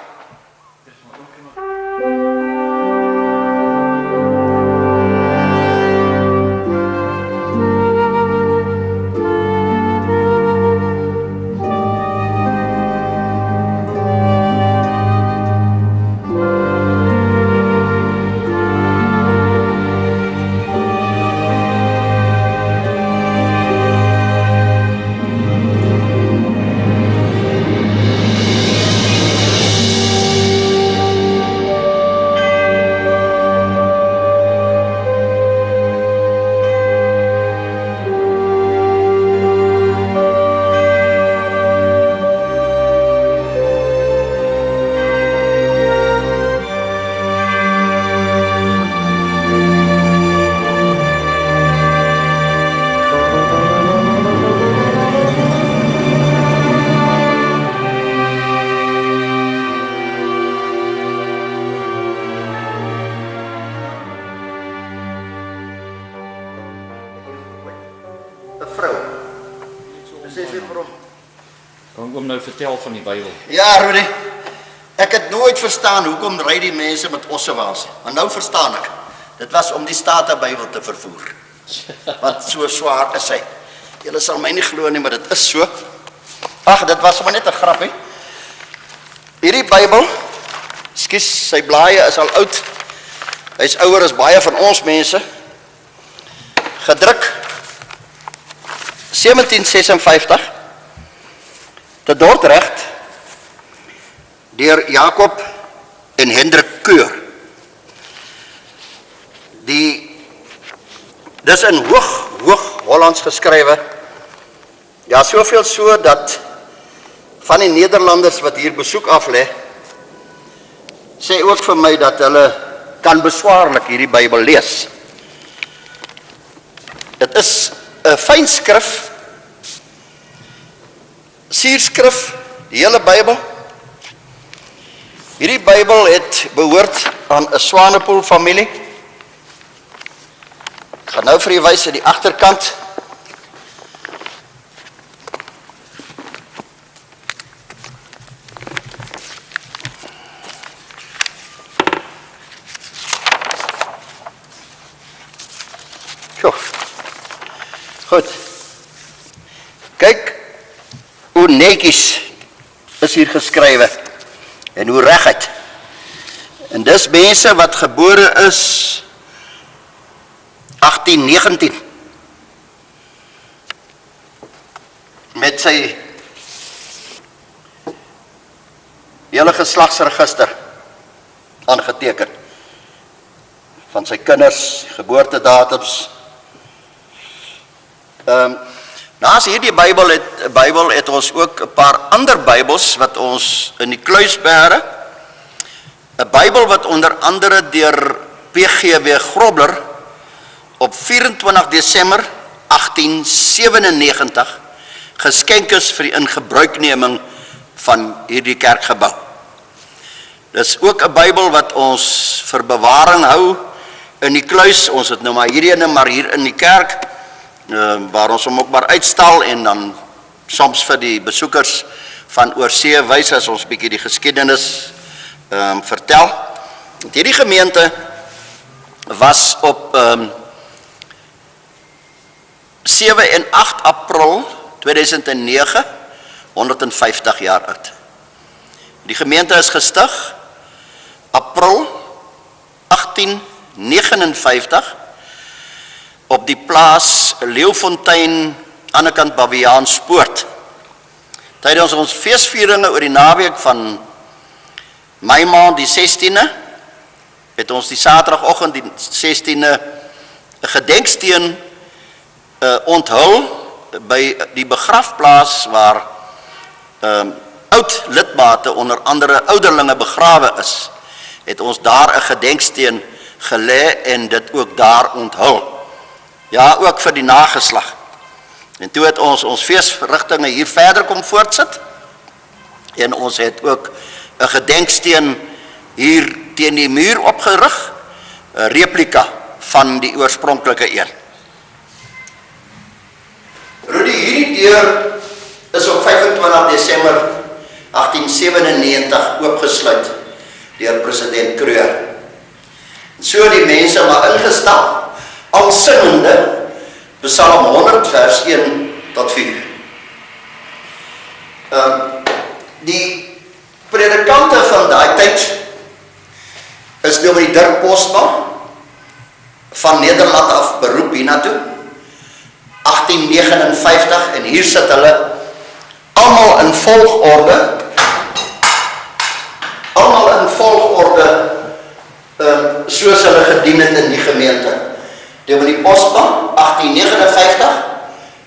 Kan oom nou vertel van die Bybel? Ja, Rudy. Ek het nooit verstaan hoekom ry die mense met ossewaans. Maar nou verstaan ek. Dit was om die Statenbybel te vervoer. Wat so swaar is hy. Julle sal my nie glo nie, maar dit is so. Ag, dit was maar net 'n grapie. Hierdie Bybel, skus, sy blaaie is al oud. Hy's ouer as baie van ons mense. Gedruk 1756 te Dordrecht deur Jacob en Hendrik Keur. Dis in hoog Hollands geskrywe. Ja, soveel so dat van die Nederlanders wat hier besoek aflê, sê ook vir my dat hulle kan beswaarlik hierdie Bybel lees. Dit is 'n fyn skrif, sierskrif, die hele Bybel. Hierdie Bybel het behoort aan 'n Swanepoel familie. Ek gaan nou vir u wys aan die agterkant. Goed. Kyk hoe netjies is hier geskrywe en hoe reguit. En dis mense wat gebore is 1819 met sy hele geslagsregister aangeteken van sy kinders, geboortedatums. Naast hierdie Bybel het ons ook 'n paar ander Bybels wat ons in die Kluisberge, 'n Bybel wat onder andere deur P.G.W. Grobler op 24 Desember 1897 geskenk is vir die ingebruikneming van hierdie kerkgebou. Dis ook 'n Bybel wat ons vir bewaring hou in die kluis. Ons het nou maar hierdie ene maar hier in die kerk, waar ons hom ook maar uitstal en dan soms vir die besoekers van oorsee wys as ons bietjie die geskiedenis vertel. Hierdie gemeente was op 7 en 8 April 2009 150 jaar oud. Die gemeente is gestig April 1859 op die plaas Leeufontein aan die kant Baviaanspoort. Tydens ons feesvieringe oor die naweek van Mei maand die 16de het ons die Saterdagoggend die 16de 'n gedenksteen onthul by die begrafplaas waar oud lidmate onder andere ouderlinge begrawe is. het ons daar 'n gedenksteen gelê en dit ook daar onthul. Ja, ook vir die nageslag. En toe het ons feesverrigtinge hier verder kom voortsit en ons het ook 'n gedenksteen hier teen die muur opgerig, 'n replika van die oorspronklike een. Rudy, hierdie deur is op 25 Desember 1897 oopgesluit deur president Kruger. So die mense maar ingestap, al singende Psalm 100 vers 1 tot 4. Die predikante van daai tyd is Dominee Dirk Postma van Nederland af beroep hiernatoe, 1859, en hier sit hulle almal in volgorde, soos hulle gedien het in die gemeente. Dominee Postma, 1859,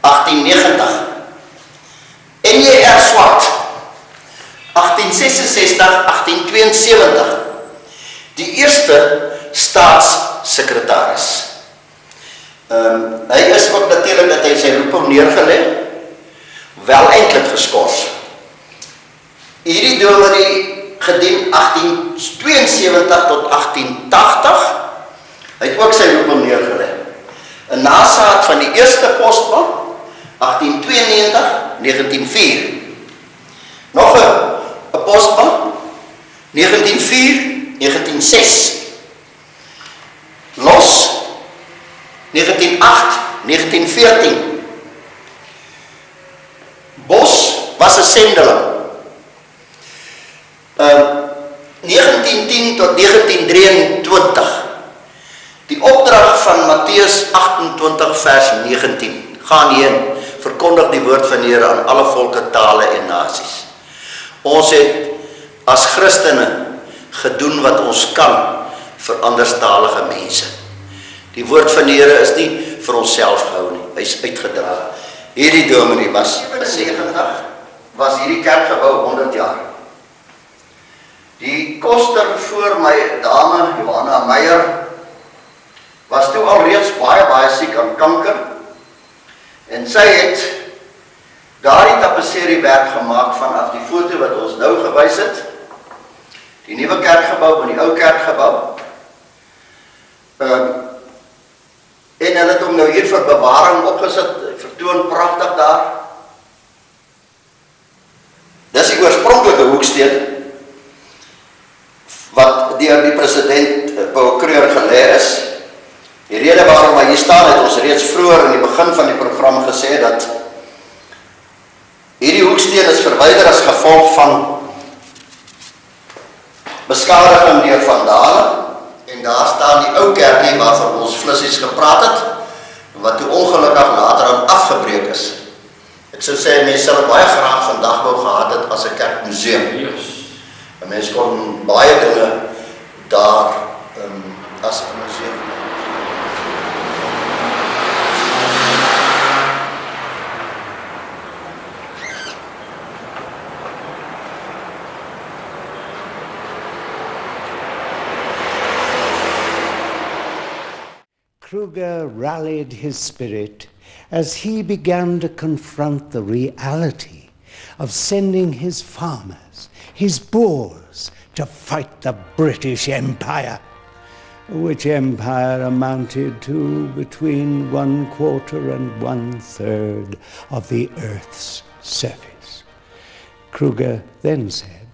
1890. N.J.R. Swart, 1866, 1872. Die eerste staatssekretaris. Hy is ook natuurlijk dat hy sy roeping neergelê, wel eintlik geskort. Hierdie dominee gedien 1872 tot 1880, hy het ook sy roeping neergelê. 'n nasaad van die eerste Postma, 1892, 1904. Nog 'n Postma, 1904, 1906. Los, 1908, 1914. Bos was 'n sendeling. 1910 tot 1923. Die opdrag van Matteus 28 vers 19. Gaan heen, verkondig die woord van die Here aan alle volke, tale en nasies. Ons het as Christene gedoen wat ons kan vir anderstalige mense. Die woord van die Here is nie vir onsself gehou nie, hy is uitgedra. Hierdie dominee was 70, was hierdie kerkgebou 100 jaar. Die koster voor my, dame Johanna Meyer, was toe al reeds baie siek aan kanker, en sy het daardie tapisserie werk gemaak vanaf die foto wat ons nou gewys het, die nuwe kerkgebou en die ou kerkgebou, en hulle het hom nou hier vir bewaring opgesit, vertoon pragtig daar. Dis die oorspronklike hoeksteen, wat deur die president Paul Kruger gelê is. Die rede waarom hy hier staan, het ons reeds vroeër in die begin van die program gesê dat hierdie hoeksteen is verwyder as gevolg van beskadiging deur vandale, en daar staan die ou kerkie waarvan ons flissies gepraat het, wat toe ongelukkig later aan afgebreek is. Ek sou sê, mense sal baie graag vandag wou gehad het as 'n kerkmuseum. En mense kon baie dinge daar as 'n museum. Kruger rallied his spirit as he began to confront the reality of sending his farmers, his Boers, to fight the British Empire, which empire amounted to between 1/4 and 1/3 of the Earth's surface. Kruger then said,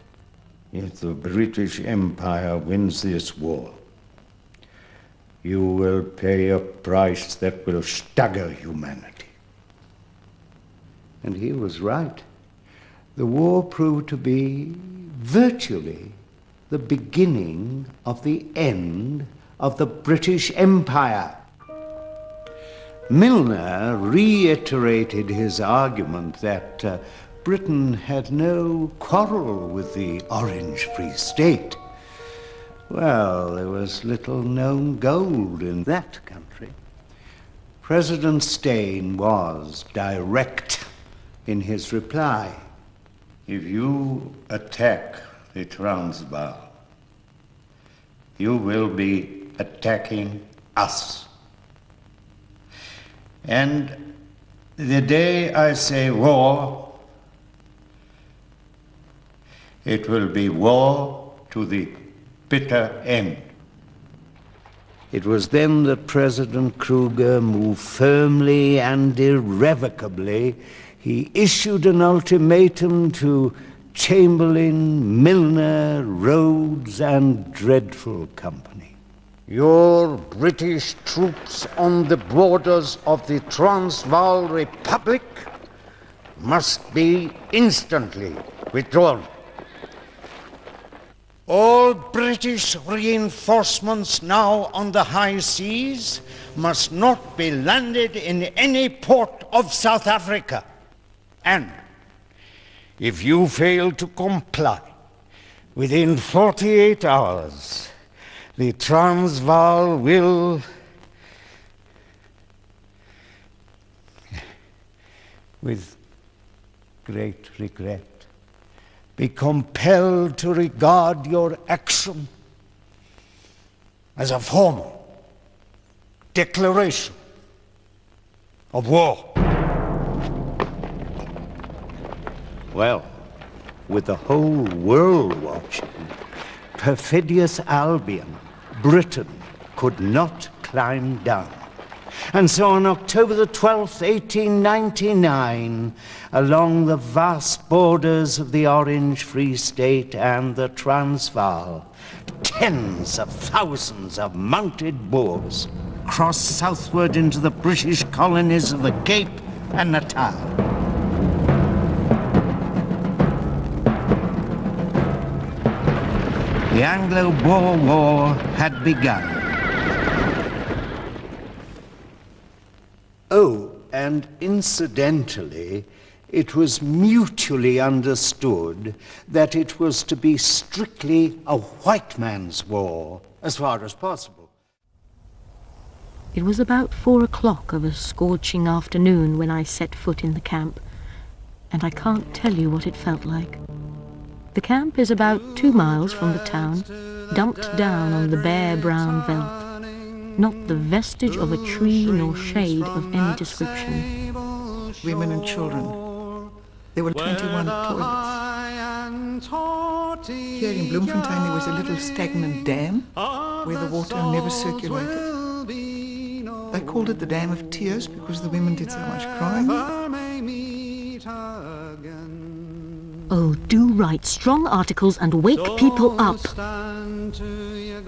"If the British Empire wins this war, you will pay a price that will stagger humanity." And he was right. The war proved to be virtually the beginning of the end of the British Empire. Milner reiterated his argument that Britain had no quarrel with the Orange Free State. Well, there was little known gold in that country. President Steyn was direct in his reply. If you attack the Transvaal, you will be attacking us. And the day I say war, it will be war to the bitter end. It was then that President Kruger moved firmly and irrevocably. He issued an ultimatum to Chamberlain, Milner, Rhodes, and Dreadful Company. Your British troops on the borders of the Transvaal Republic must be instantly withdrawn. All British reinforcements now on the high seas must not be landed in any port of South Africa. And if you fail to comply within 48 hours, the Transvaal will with great regret be compelled to regard your action as a formal declaration of war. Well, with the whole world watching, perfidious Albion, Britain, could not climb down. And so on October the 12th, 1899, along the vast borders of the Orange Free State and the Transvaal, tens of thousands of mounted Boers crossed southward into the British colonies of the Cape and Natal. The Anglo-Boer War had begun. Oh, and incidentally, it was mutually understood that it was to be strictly a white man's war, as far as possible. It was about 4 o'clock of a scorching afternoon when I set foot in the camp, and I can't tell you what it felt like. The camp is about 2 miles from the town, dumped down on the bare brown veldt. Not the vestige of a tree nor shade of any description. Women and children. There were 21 toilets. Here in Bloemfontein there was a little stagnant dam where the water never circulated. They called it the Dam of Tears because the women did so much crying. Oh, do write strong articles and wake people up.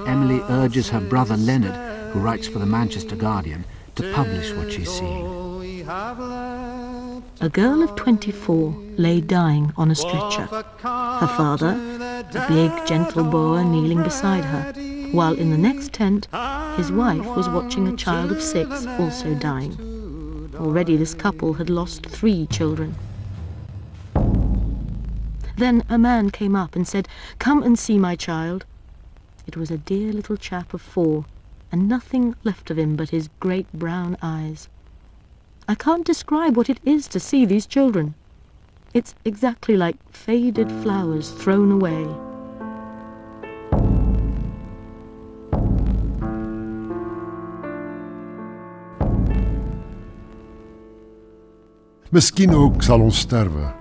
Emily urges her brother Leonard, who writes for the Manchester Guardian, to publish what she's seeing. A girl of 24 lay dying on a stretcher. Her father, a big, gentle Boer, kneeling beside her, while in the next tent, his wife was watching a child of 6 also dying. Already this couple had lost 3 children. Then a man came up and said, "Come and see my child." It was a dear little chap of 4, and nothing left of him but his great brown eyes. I can't describe what it is to see these children. It's exactly like faded flowers thrown away. Miskien ook sal ons sterwe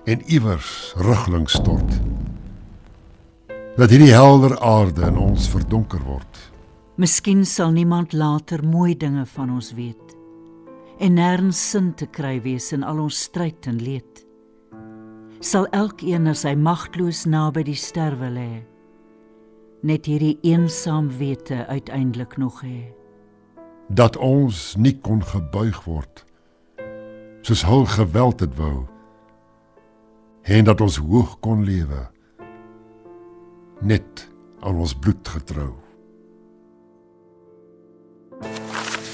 en iewers ruglings stort. Dat hierdie helder aarde in ons verdonker word. Miskien sal niemand later mooi dinge van ons weet en nêrens sin te kry wees in al ons stryd en leed. Sal elkeen as hy magteloos naby die sterwe lê, net hierdie eensaam wete uiteindelik nog hê. Dat ons nie kon gebuig word, soos hul geweld het wou, en dat ons hoog kon lewe, net aan ons bloed getrou.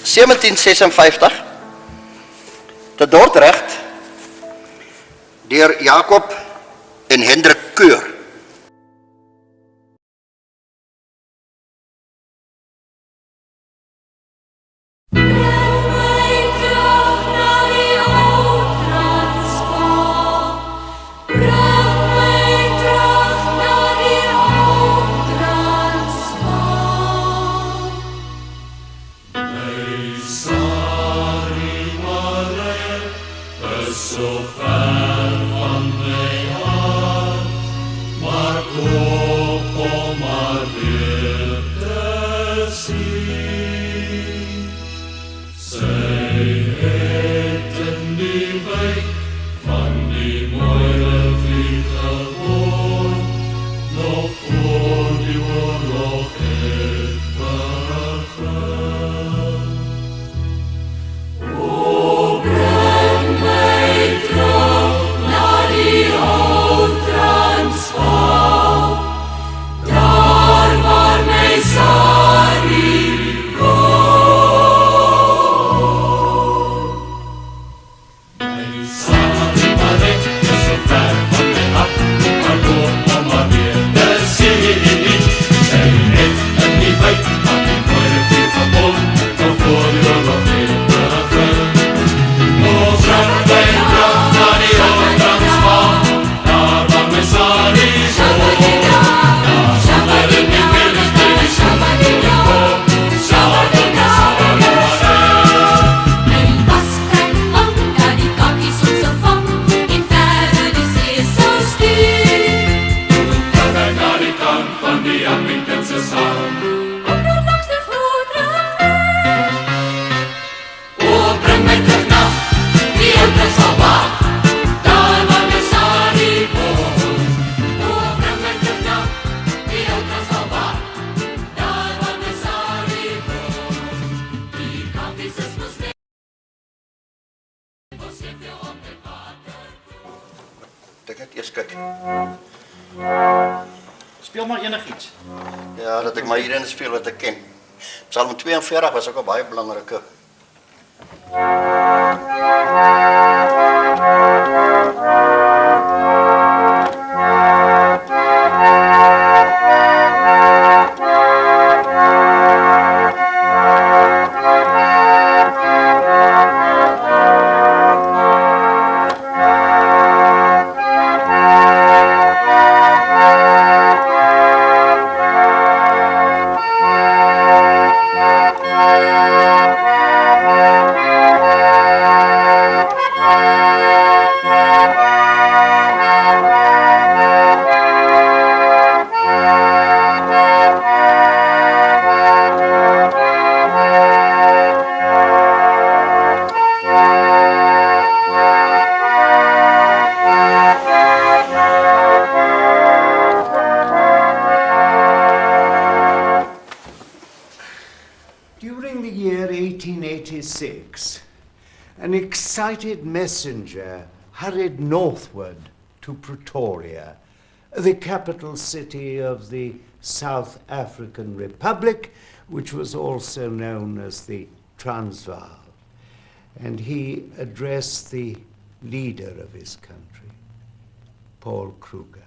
1756, te Dordrecht, deur Jacob en Hendrik Keur. Bring my terug na die ou Transvaal. so ver van my hart, maar koop om maar weer te sien. Sy het in die wijk van die mooie rivier gewoon, nog voor die oorlog het begin. O, bring my terug na die ou Transvaal, daar waar my Sarie woon. My Sarie Marek is so ver van my hart, maar koop om maar weer te sien. Sy het in die wijk van die mooie rivier gewoon, nog voor die oorlog het begin. O, bring my terug na die ou Transvaal, daar waar my Sarie woon. Daar in die village by die Shabadingon, Shabadingon, My was kry lang dat die kakkies ons sou vang en verder die see sou stuur. Gaan wij naar die kant van die Appingtonse Sound. Onder langs de groot rivier. O, bring my terug na die ou Transvaal, daar waar my Sarie woon. O, bring my terug na die ou Transvaal, daar waar my Sarie woon. Die kakkies is mos net ons het jou op die water. Ek net eers kyk. Speel maar enigiets. Ja, dat ek maar hierin speel wat ek ken. Psalm 42 was ook 'n baie belangrike. During the year 1886, an excited messenger hurried northward to Pretoria, the capital city of the South African Republic, which was also known as the Transvaal. And he addressed the leader of his country, Paul Kruger.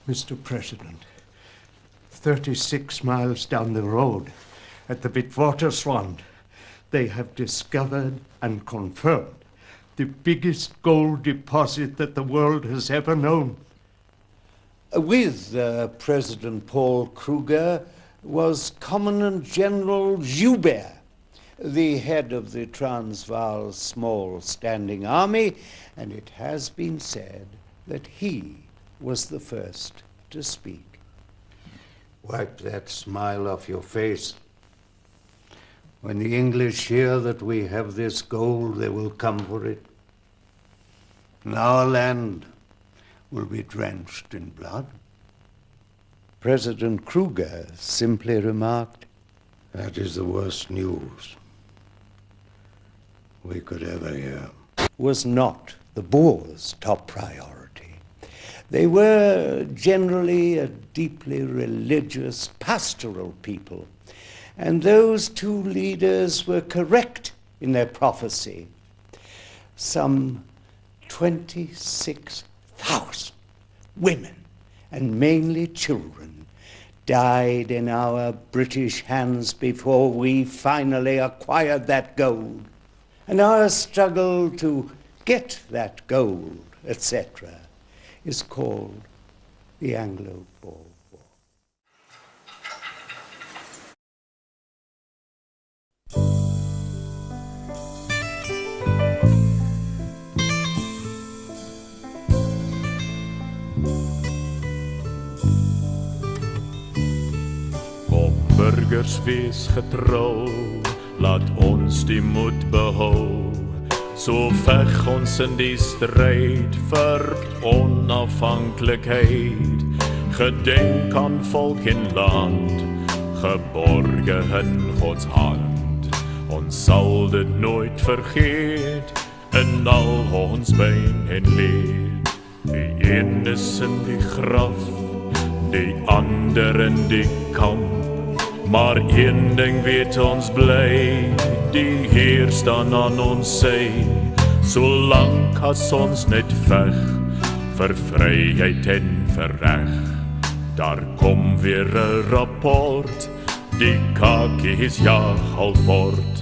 Mr. President, 36 miles down the road, at the Witwatersrand, they have discovered and confirmed the biggest gold deposit that the world has ever known. With President Paul Kruger was Commandant General Joubert, the head of the Transvaal Small Standing Army, and it has been said that he was the first to speak. Wipe that smile off your face. When the English hear that we have this gold, they will come for it. And our land will be drenched in blood. President Kruger simply remarked, "That is the worst news we could ever hear." Was not the Boers' top priority. They were generally a deeply religious, pastoral people, and those two leaders were correct in their prophecy. Some 26,000 women, and mainly children, died in our British hands before we finally acquired that gold. And our struggle to get that gold, etc., is called the Anglo-Boer War. burgers wees getrou, laat ons die moed behou. So veg ons in die stryd vir onafhanklikheid. Gedenk aan volk en land, geborge in Gods hand. Ons sal dit nooit vergeet, in al ons pyn en leed. Die een is in die graf, die ander in die kamp. Maar een ding weet ons bly, die Heer staan aan ons sy. Solank as ons net veg, vir vryheid en vir reg. Daar kom weer 'n rapport, die kakies jag al voort.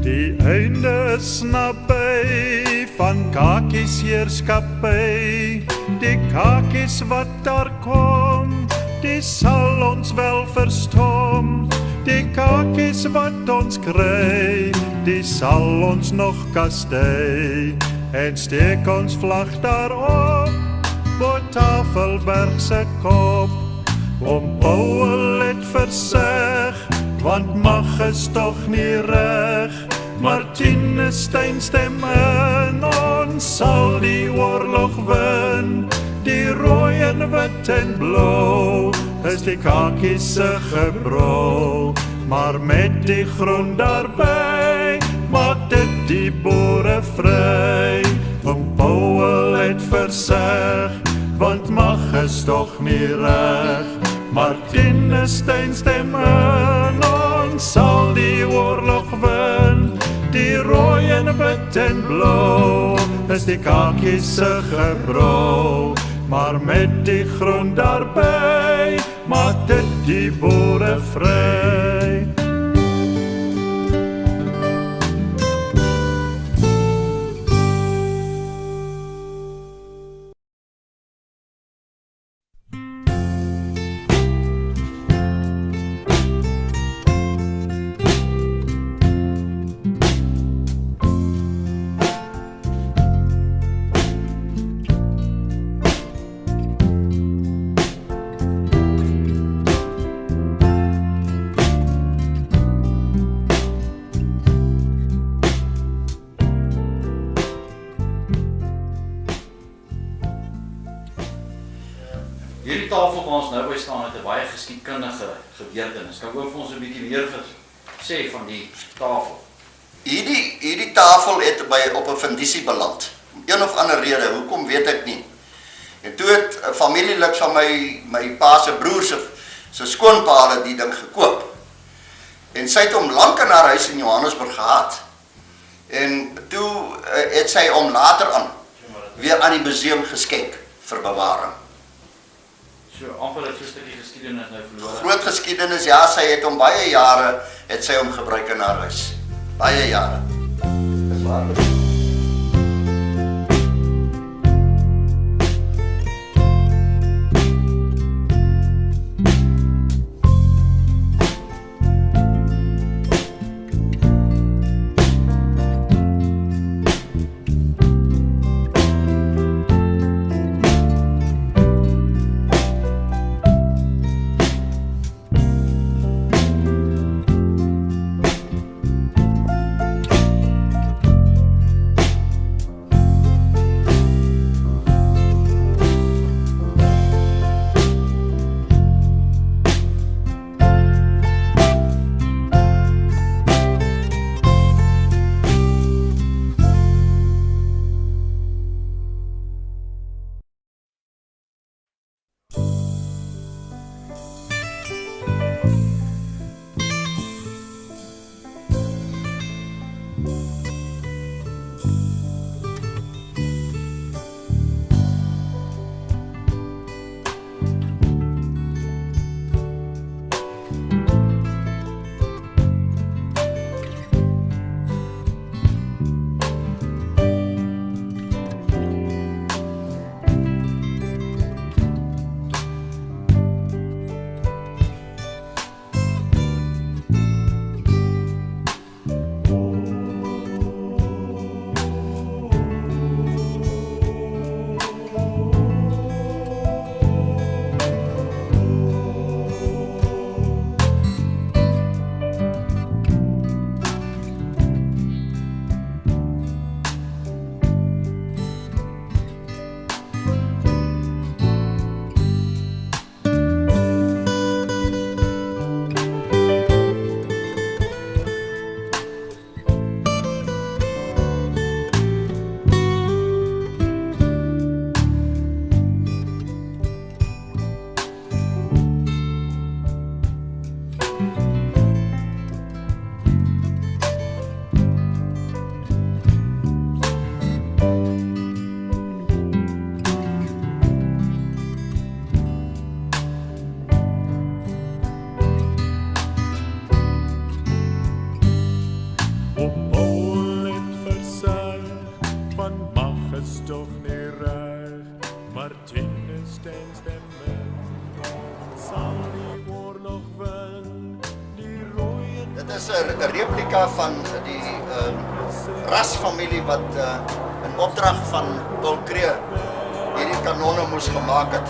Die einde is naby van kakies heerskappy. Die kakies wat daar kom, die sal ons wel verstom. Die kakies wat ons kry, die sal ons nog kastei. En steek ons vlag daarop, bo Tafelberg se kop. Oom Paul het verseg, want mag is tog nie reg. Martinus Steyn stem in, ons sal die oorlog wen. Die rooi en wit en blou is die kakies se gebrou. Maar met die groen daarby maak dit die boere vry. Oom Paul het verseg, want mag is tog nie reg. Martinus Steyn stem in, ons sal die oorlog wen. Die rooi en wit en blou is die kakies se gebrou. Maar met die groen daarby maak dit die boere vry. Hierdie tafel waar ons nou by staan het 'n baie geskiedkundige gebeurtenis. Kan oom vir ons 'n bietjie meer sê van die tafel? Hierdie tafel het op 'n fundisie beland. Om een of ander rede, hoekom weet ek nie. En toe het 'n familielid van my pa se broer se skoonpa die ding gekoop. En sy het hom lank in haar huis in Johannesburg gehad. En toe het sy hom later aan weer aan die museum geskenk vir bewaring. So amper 'n stukkie geskiedenis nou verlore. Groot geskiedenis, ja, sy het hom baie jare gebruik in haar huis. Baie jare. Dis waar. 'n replika van die rasfamilie wat in opdrag van Paul Kruger hierdie kanonne moes gemaak het,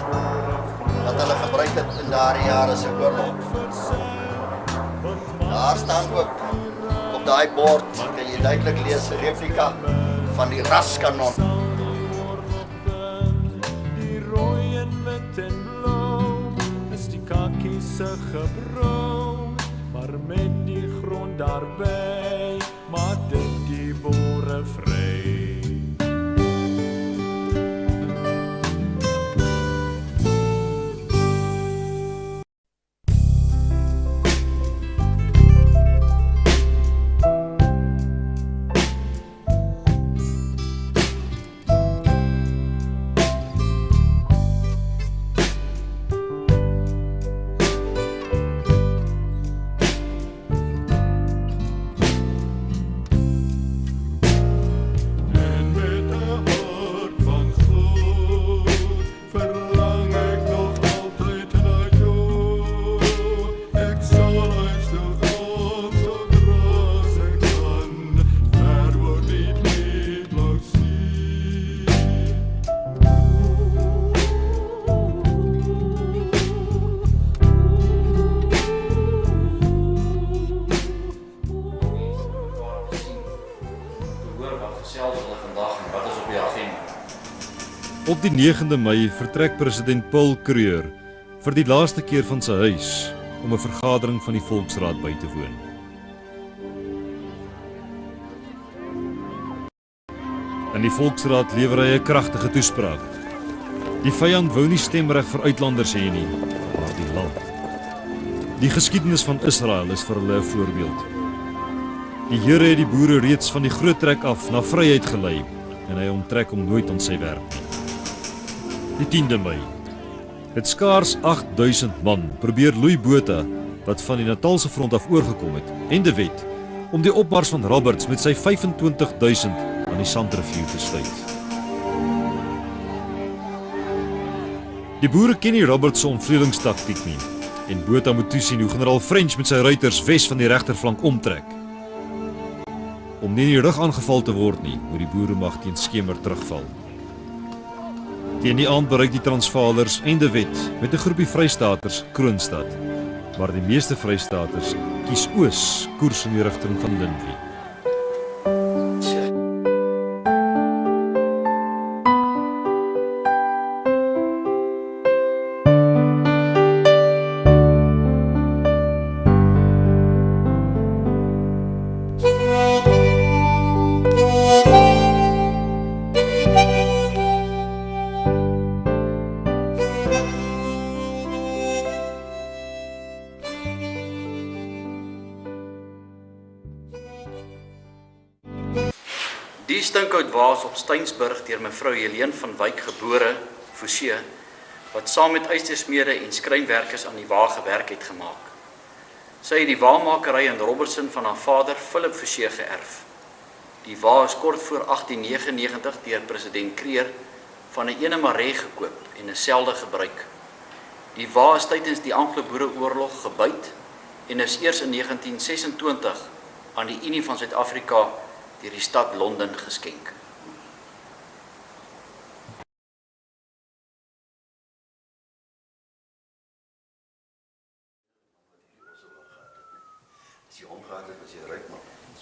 wat hulle gebruik het in daardie jare se oorlog. Daar staan ook op daai bord, kan jy duidelik lees, 'n replika van die raskanon. Die rooi en wit en blou is die kakkie se gebrou, maar met die grond daarby maak dit die boere vry. Op die 9de Mei vertrek president Paul Kruger vir die laaste keer van sy huis om 'n vergadering van die Volksraad by te woon. In die Volksraad lewer hy 'n kragtige toespraak. Die vyand wou nie stemreg vir uitlanders hê nie, maar die land. Die geskiedenis van Israel is vir hulle 'n voorbeeld. Die Here het die boere reeds van die groot trek af na vryheid gelei en hy onttrek hom nooit aan sy werk nie. Die 10de Mei. Het skaars 8000 man probeer Louis Botha, wat van die Natalse front af oorgekom het, en De Wet, om die opmars van Roberts met sy 25000 aan die Sandrivier te sluit. Die boere ken nie Roberts se ontvredelingstaktiek nie, en Botha moet toesien hoe generaal French met sy ruiters wes van die regterflank omtrek. Om nie in die rug aangeval te word nie, moet die boeremag teen skemer terugval. Teen die aand bereik die Transvaalers en De Wet met 'n groepie Vrystaters Kroonstad, maar die meeste Vrystaters kies oos, koers in die rigting van Lindley. Die stinkhout waas op Steynsburg deur mevrou Helene van Wyk gebore, Forsie, wat saam met ystersmede en skrynwerkers aan die wa gewerk het gemaak. Sy het die wamakery in Robertson van haar vader Philip Forsie geërf. Die wa is kort voor 1899 deur president Kruger van 'n ene Maree gekoop en is selde gebruik. Die wa is tydens die Anglo-Boereoorlog gebyt en is eers in 1926 aan die Unie van Suid-Afrika deur die stad Londen geskenk.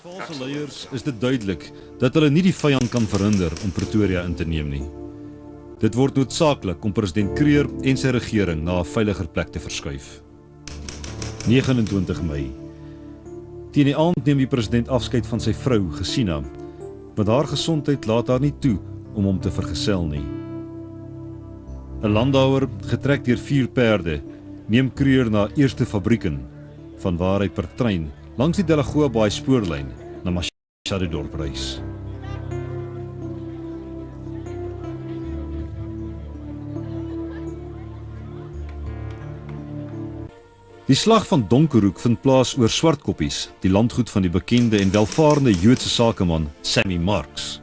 Transvaalse leiers is dit duidelik dat hulle nie die vyand kan verhinder om Pretoria in te neem nie. Dit word noodsaaklik om president Kruger en sy regering na 'n veiliger plek te verskuif. 29 Mei. Teen die aand neem die president afskeid van sy vrou, Gesina, want haar gesondheid laat haar nie toe om hom te vergesel nie. 'n Landauer, getrek deur 4 perde, neem Kruger na eerste fabrieken, vanwaar hy per trein langs die Delagoa Baai spoorlyn na Machadodorp reis. Die slag van Donkerhoek vind plaas oor Swartkoppies, die landgoed van die bekende en welvarende Joodse sakeman Sammy Marks.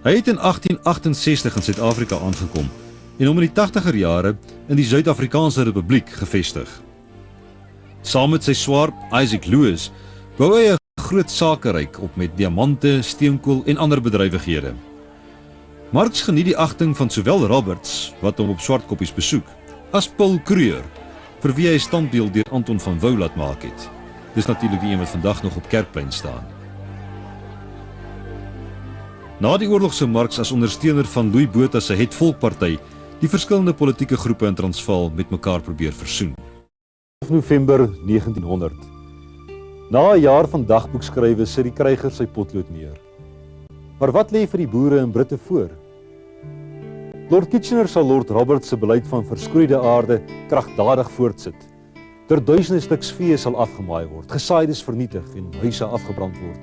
Hy het in 1868 in Suid-Afrika aangekom en hom in die 80er jare in die Suid-Afrikaanse Republiek gevestig. Saam met sy swaar Isaac Lewis wou hy 'n groot sakeryk op met diamante, steenkool en ander bedrywighede. Marx geniet die agting van sowel Roberts, wat hom op Swartkoppies besoek, as Paul Kruger, vir wie hy 'n standbeeld deur Anton van Wouw laat maak het. Dis natuurlik die een wat vandag nog op Kerkplein staan. Na die oorlog sou Marx as ondersteuner van Louis Botha se Het Volkparty die verskillende politieke groepe in Transvaal met mekaar probeer versoen. 12 November 1900. Na 'n jaar van dagboekskrywe sit die kryger sy potlood neer. Maar wat lê vir die boere en Britte voor? Lord Kitchener sal Lord Roberts se beleid van verskroeide aarde kragtadig voortsit. Duisende stuks vee sal afgemaai word, gesaaides vernietig en huise afgebrand word,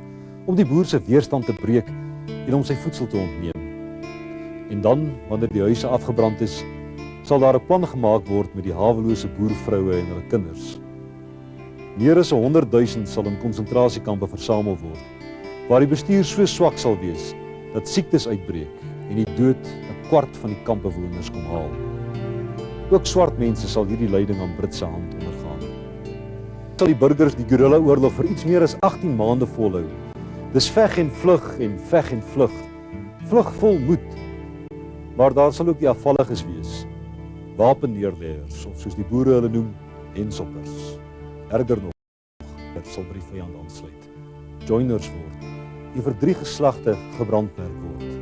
om die boer se weerstand te breek en om sy voedsel te ontneem. En dan, wanneer die huise afgebrand is, sal daar 'n plan gemaak word met die hawelose boervroue en hulle kinders. Meer as 100,000 sal in konsentrasiekampe versamel word, waar die bestuur so swak sal wees dat siektes uitbreek en die dood 'n kwart van die kampbewoners kom haal. Ook swart mense sal hierdie lyding aan Britse hand ondergaan. Sal die burgers die guerrilla-oorlog vir iets meer as 18 maande volhou. Dis veg en vlug en veg en vlug. Vlug vol moed. Maar daar sal ook die afvalliges wees. Wapenneerleggers, of soos die boere hulle noem, hensoppers. Erger nog, dit sal by die vyand aansluit. Joiners word, en vir 3 geslagte gebrandmerk word.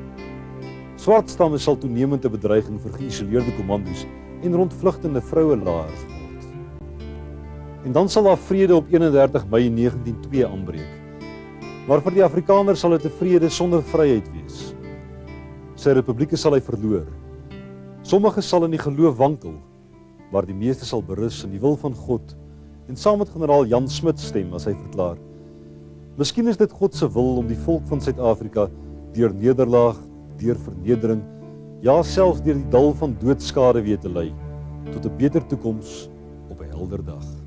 Swart stamme sal toenemend 'n bedreiging vir geïsoleerde kommandos en rondvlugtende vrouelaars word. En dan sal daar vrede op 31 Mei 1902 aanbreek. Maar vir die Afrikaner sal dit 'n vrede sonder vryheid wees. Sy republieke sal hy verloor. Sommige sal in die geloof wankel, maar die meeste sal berus in die wil van God en saam met generaal Jan Smit stem as hy verklaar: Miskien is dit God se wil om die volk van Suid-Afrika deur nederlaag, deur vernedering, ja selfs deur die dal van doodskade weer te lei tot 'n beter toekoms op 'n helder dag.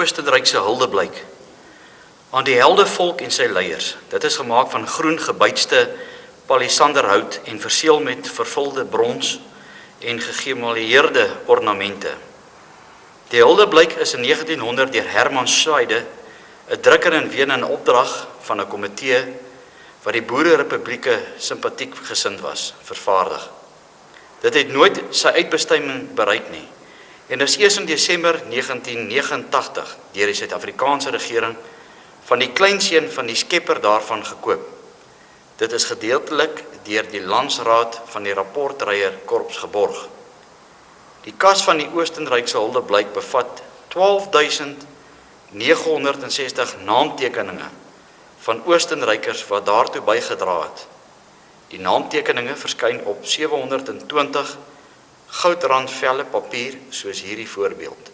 Oostenrykse huldeblyk aan die helde volk en sy leiers. Dit is gemaak van groen gebytste palisanderhout en verseël met vervulde brons en gegemalieerde ornamente. Die huldeblyk is in 1900 deur Herman Scheide, 'n drukker in Wene in opdrag van 'n komitee wat die Boererepublieke simpatiek gesind was, vervaardig. Dit het nooit sy uitbestemming bereik nie. En is eers in Desember 1989 deur die Suid-Afrikaanse regering van die kleinseun van die skepper daarvan gekoop. Dit is gedeeltelik deur die Landsraad van die Rapportryër Korps geborg. Die kas van die Oostenrykse huldeblyk bevat 12.960 naamtekeninge van Oostenrykers wat daartoe bygedra het. Die naamtekeninge verskyn op 720 goudrand velle papier soos hierdie voorbeeld.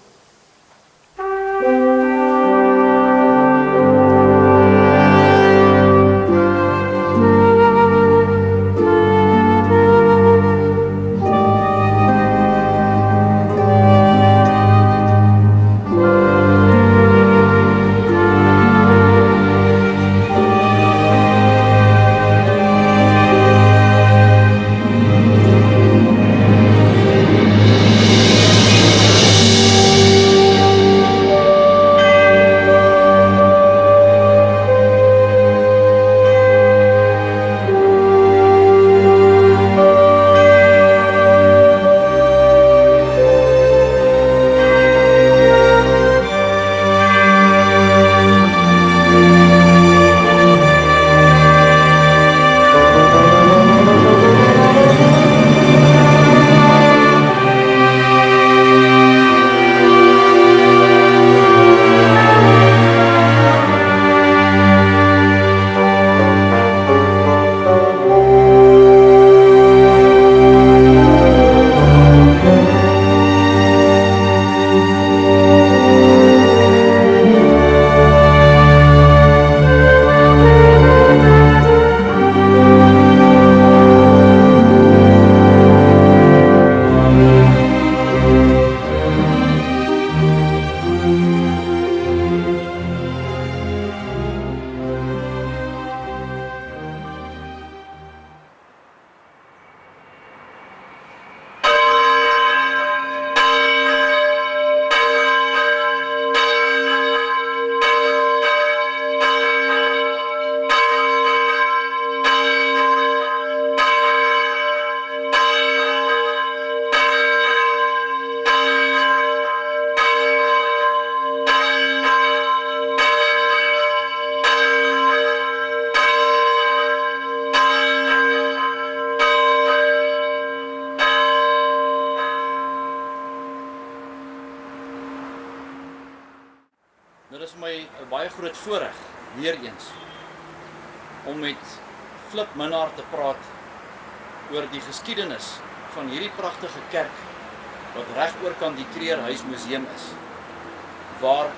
my 'n baie groot voorreg weer eens om met Flip Minnaar te praat oor die geskiedenis van hierdie pragtige kerk wat reg oorkant die Kreerhuis Museum is, waar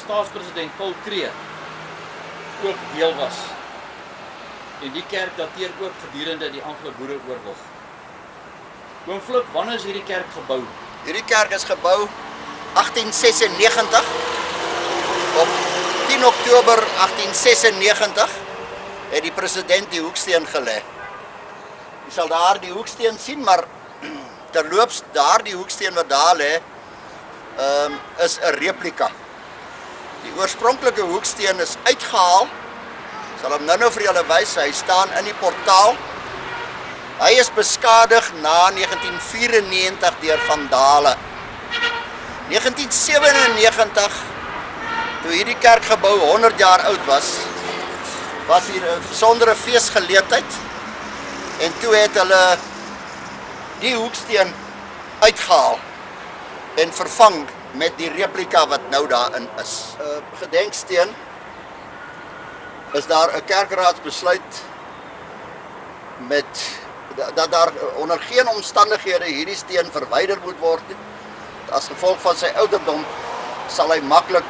staatspresident Paul Kreer ook deel was. En die kerk dateer ook gedurende die Anglo-Boereoorlog. Oom Flip, wanneer is hierdie kerk gebou? Hierdie kerk is gebou 1896. Op 10 Oktober 1896 het die president die hoeksteen gelê. Jy sal daar die hoeksteen sien, maar terloops daar die hoeksteen wat daar lê, is 'n replika. Die oorspronklike hoeksteen is uitgehaal. Ek sal hom nou vir julle wys. Hy staan in die portaal. Hy is beskadig na 1994 deur vandale. 1997, toe hierdie kerkgebou 100 jaar oud was hier 'n besondere feesgeleentheid. En toe het hulle die hoeksteen uitgehaal en vervang met die replika wat nou daarin is. Gedenksteen is daar 'n kerkraadsbesluit dat daar onder geen omstandighede hierdie steen verwyder moet word nie. As gevolg van sy ouderdom sal hy maklik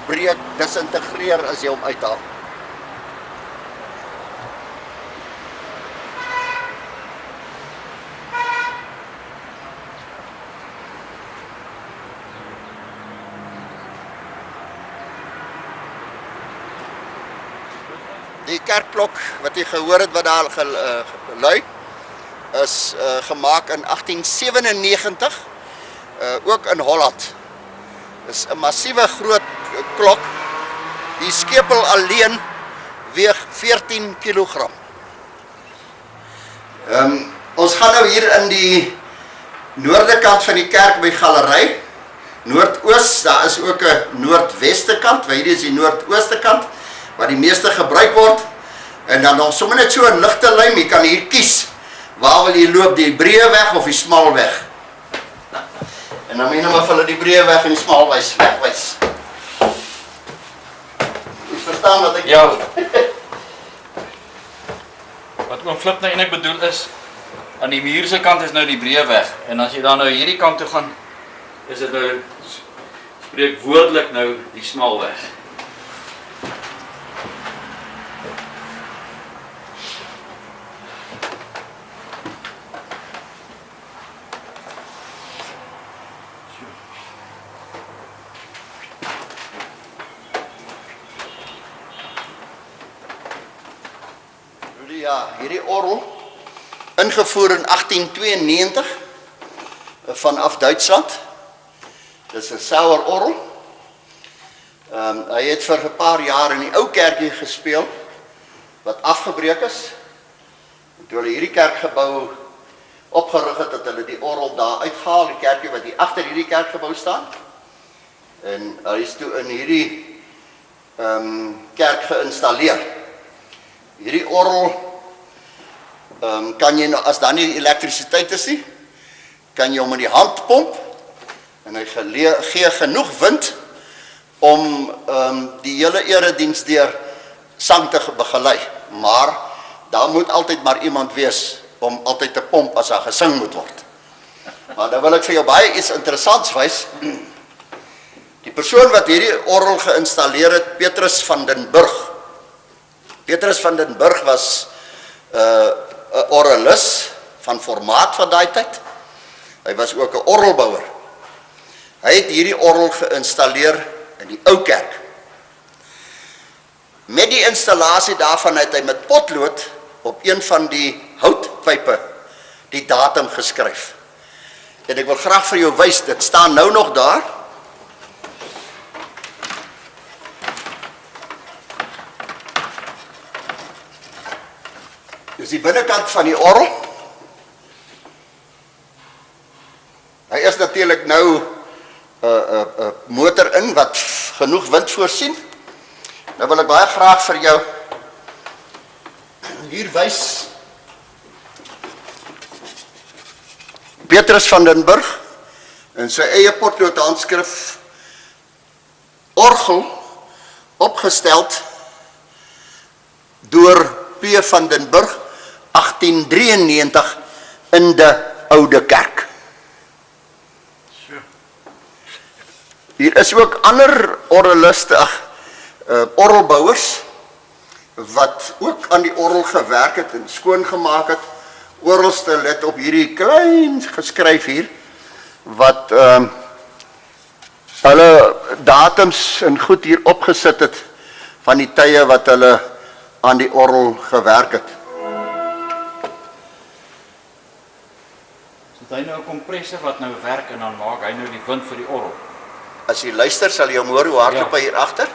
breek, disintegreer as jy hom uithaal. Die kerkklok wat jy gehoor het wat daar gelui, is gemaak in 1897, ook in Holland. Dis 'n massiewe groot klok. Die skepel alleen weeg 14 kg. Ons gaan nou hier in die noorde kant van die kerk by galery. Noordoos, daar is ook 'n noordweste kant, waar hierdie is die noordooste kant, waar die meeste gebruik word. En dan nog sommer net so 'n ligte lyn, jy kan hier kies. Waar wil jy loop, die breë weg of die smal weg? En dan moet jy nou maar vir hulle die breë weg en die smal wegwys. Jy verstaan wat ek Ja. Wat oom Flip nou eintlik bedoel is, aan die muur se kant is nou die breë weg. En as jy dan nou hierdie kant toe gaan, is dit nou spreek woordelik nou die smal weg. Ja, hierdie orgel, ingevoer in 1892 vanaf Duitsland. Dis 'n Sauer orgel. Hy het vir 'n paar jaar in die ou kerkie gespeel wat afgebreek is. En toe hulle hierdie kerkgebou opgerig het, het hulle die orgel daar uitgehaal, die kerkie wat hier agter hierdie kerkgebou staan. En hy is toe in hierdie kerk geïnstalleer. Hierdie orgel kan jy nou, as daar nie elektrisiteit is nie, kan jy hom in die hand pomp en hy gee genoeg wind om die hele erediens deur sang te begelei. Maar daar moet altyd maar iemand wees om altyd te pomp as daar gesing moet word. Maar dan wil ek vir jou baie iets interessants wys. Die persoon wat hierdie orgel geïnstalleer het, Petrus van den Burg. Petrus van den Burg was 'n orgelis van formaat van daai tyd. Hy was ook 'n orgelbouer. Hy het hierdie orgel geïnstalleer in die ou kerk. Met die installasie daarvan het hy met potlood op een van die houtpype die datum geskryf. En ek wil graag vir jou wys, dit staan nou nog daar. Dis die binnekant van die orgel. Hy is natuurlik nou 'n motor in wat genoeg wind voorsien. Nou wil ek baie graag vir jou hier wys Petrus van den Burg in sy eie potlood handskrif orgel opgesteld deur P. van den Burg 1893 in die Oude Kerk. Hier is ook ander orgeliste, orgelbouers wat ook aan die orgel gewerk het en skoongemaak het. Orgelste let op hierdie klein geskryf hier wat hulle datums en goed hier opgesit het van die tye wat hulle aan die orgel gewerk het. So hy nou 'n kompressor wat nou werk en dan maak hy nou die wind vir die orgel. As jy luister, sal jy hom hoor hoe hardloop hy hier agter.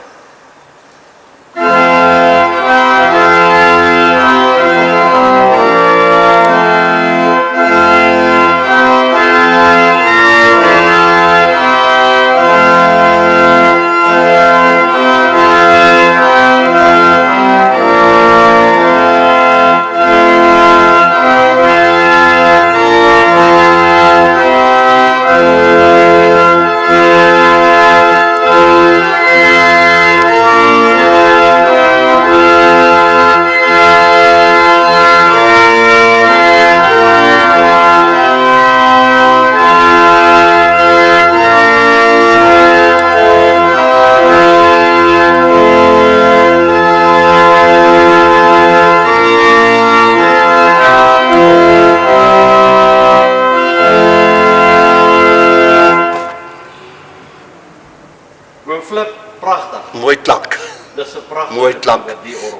Mooi klank.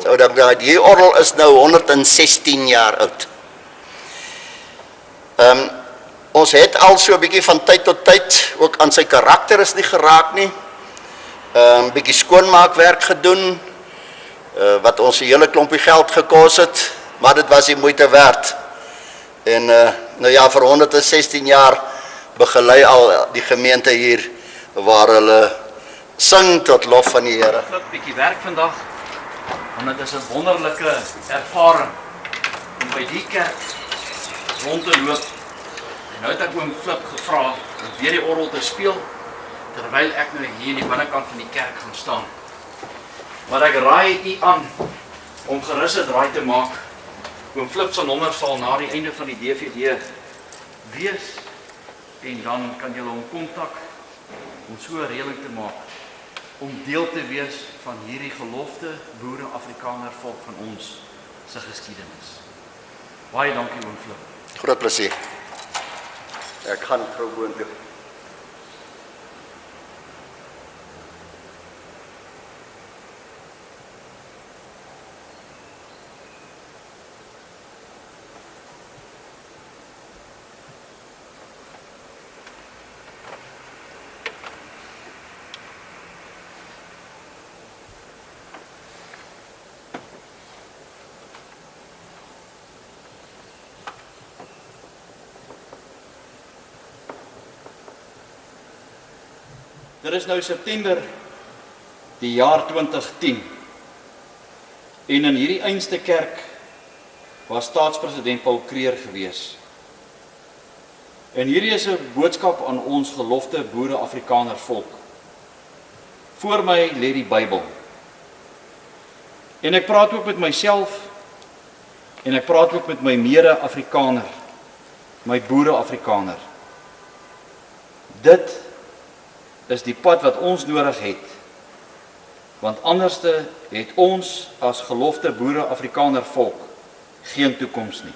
So die orgel is nou 116 jaar oud. Ons het al so 'n bietjie van tyd tot tyd ook aan sy karakter is nie geraak nie. Bietjie skoonmaakwerk gedoen wat ons 'n hele klompie geld gekos het, maar dit was die moeite werd. En nou ja, vir 116 jaar begelei al die gemeente hier waar hulle sing tot lof van die Here. Flip bietjie werk vandag, want dit is 'n wonderlike ervaring om by die kerk rond te loop. En nou het ek oom Flip gevra om weer die orgel te speel, terwyl ek nou hier in die binnekant van die kerk gaan staan. Maar ek raai u aan om gerus 'n draai te maak. Oom Flip se nommer sal na die einde van die DVD wees, en dan kan julle hom kontak om so 'n reëling te maak, om deel te wees van hierdie gelofte boere Afrikaner volk van ons se geskiedenis. Baie dankie oom Flip. Groot plesier. Ek gaan vrou boontoe. Dit is nou September die jaar 2010 en in hierdie einste kerk was staatspresident Paul Kruger gewees. En hierdie is 'n boodskap aan ons gelofte boere Afrikaner volk. Voor my lê die Bybel. En ek praat ook met myself en ek praat ook met my mede-Afrikaner, my boere Afrikaner. Dit is die pad wat ons nodig het, want anderste het ons as gelofte boere Afrikaner volk geen toekoms nie.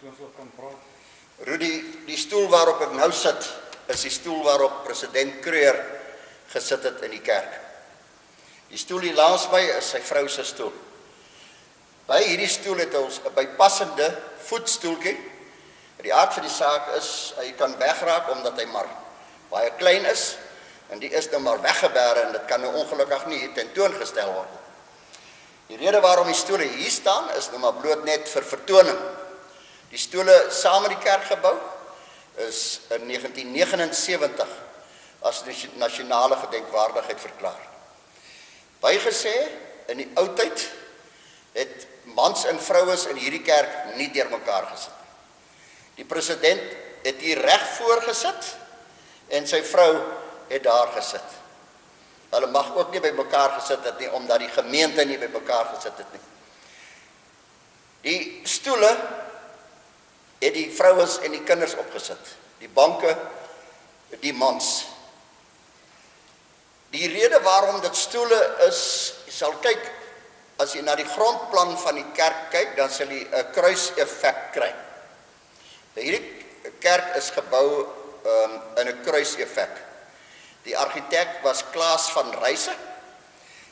Rudy, die stoel waarop ek nou sit, is die stoel waarop president Kruger gesit het in die kerk. Die stoel hier langs my is sy vrou se stoel. By hierdie stoel het ons 'n bypassende voetstoeltjie. Die aard van die saak is, hy kan wegraak omdat hy maar baie klein is, en die is nou maar weggebêre en dit kan nou ongelukkig nie tentoongestel word. Die rede waarom die stole hier staan is nou maar bloot net vir vertoning. Die stole saam met die kerkgebou is in 1979 as nasionale gedenkwaardigheid verklaar. Bygesê, in die ou tyd het mans en vrouens in hierdie kerk nie deur mekaar gesit. Die president het hier reg voor gesit en sy vrou het daar gesit. Hulle mag ook nie by mekaar gesit het nie, omdat die gemeente nie by mekaar gesit het nie. Die stoele het die vrouens en die kinders opgesit. Die banke, die mans. Die rede waarom dit stoele is, jy sal kyk, as jy na die grondplan van die kerk kyk, dan sal jy 'n kruiseffek kry. Hierdie kerk is gebou in 'n kruiseffek. Die argitek was Klaas van Ruyse.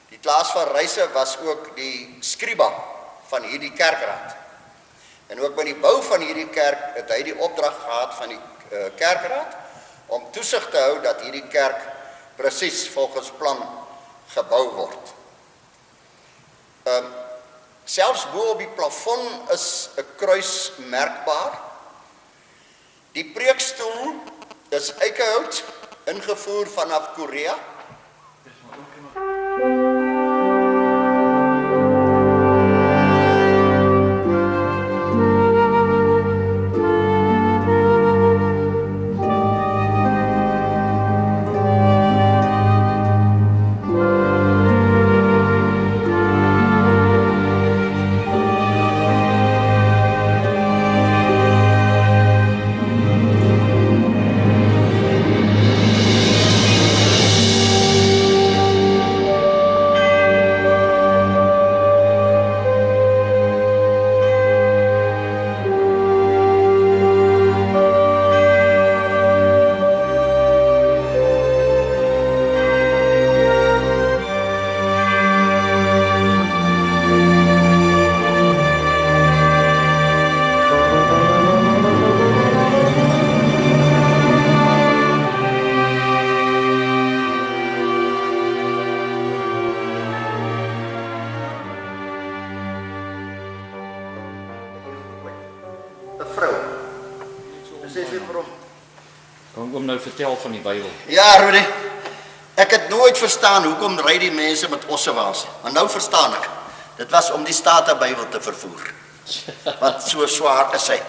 Die Klaas van Ruyse was ook die skriba van hierdie kerkraad. En ook by die bou van hierdie kerk het hy die opdrag gehad van die kerkraad om toesig te hou dat hierdie kerk presies volgens plan gebou word. Selfs bo op die plafon is 'n kruis merkbaar. Die preekstoel is eikehout, ingevoer vanaf Korea. Kan oom nou vertel van die Bybel? Ja, Rudy. Ek het nooit verstaan hoekom ry die mense met ossewaans. Maar nou verstaan ek. Dit was om die Statenbybel te vervoer. Wat so swaar is hy.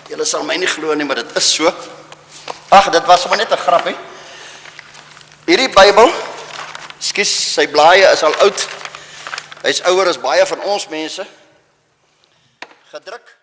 Julle sal my nie glo nie, maar dit is so. Ag, dit was maar net 'n grap, hè. Hierdie Bybel, skus, sy blaaie is al oud. Hy's ouer as baie van ons mense. Gedruk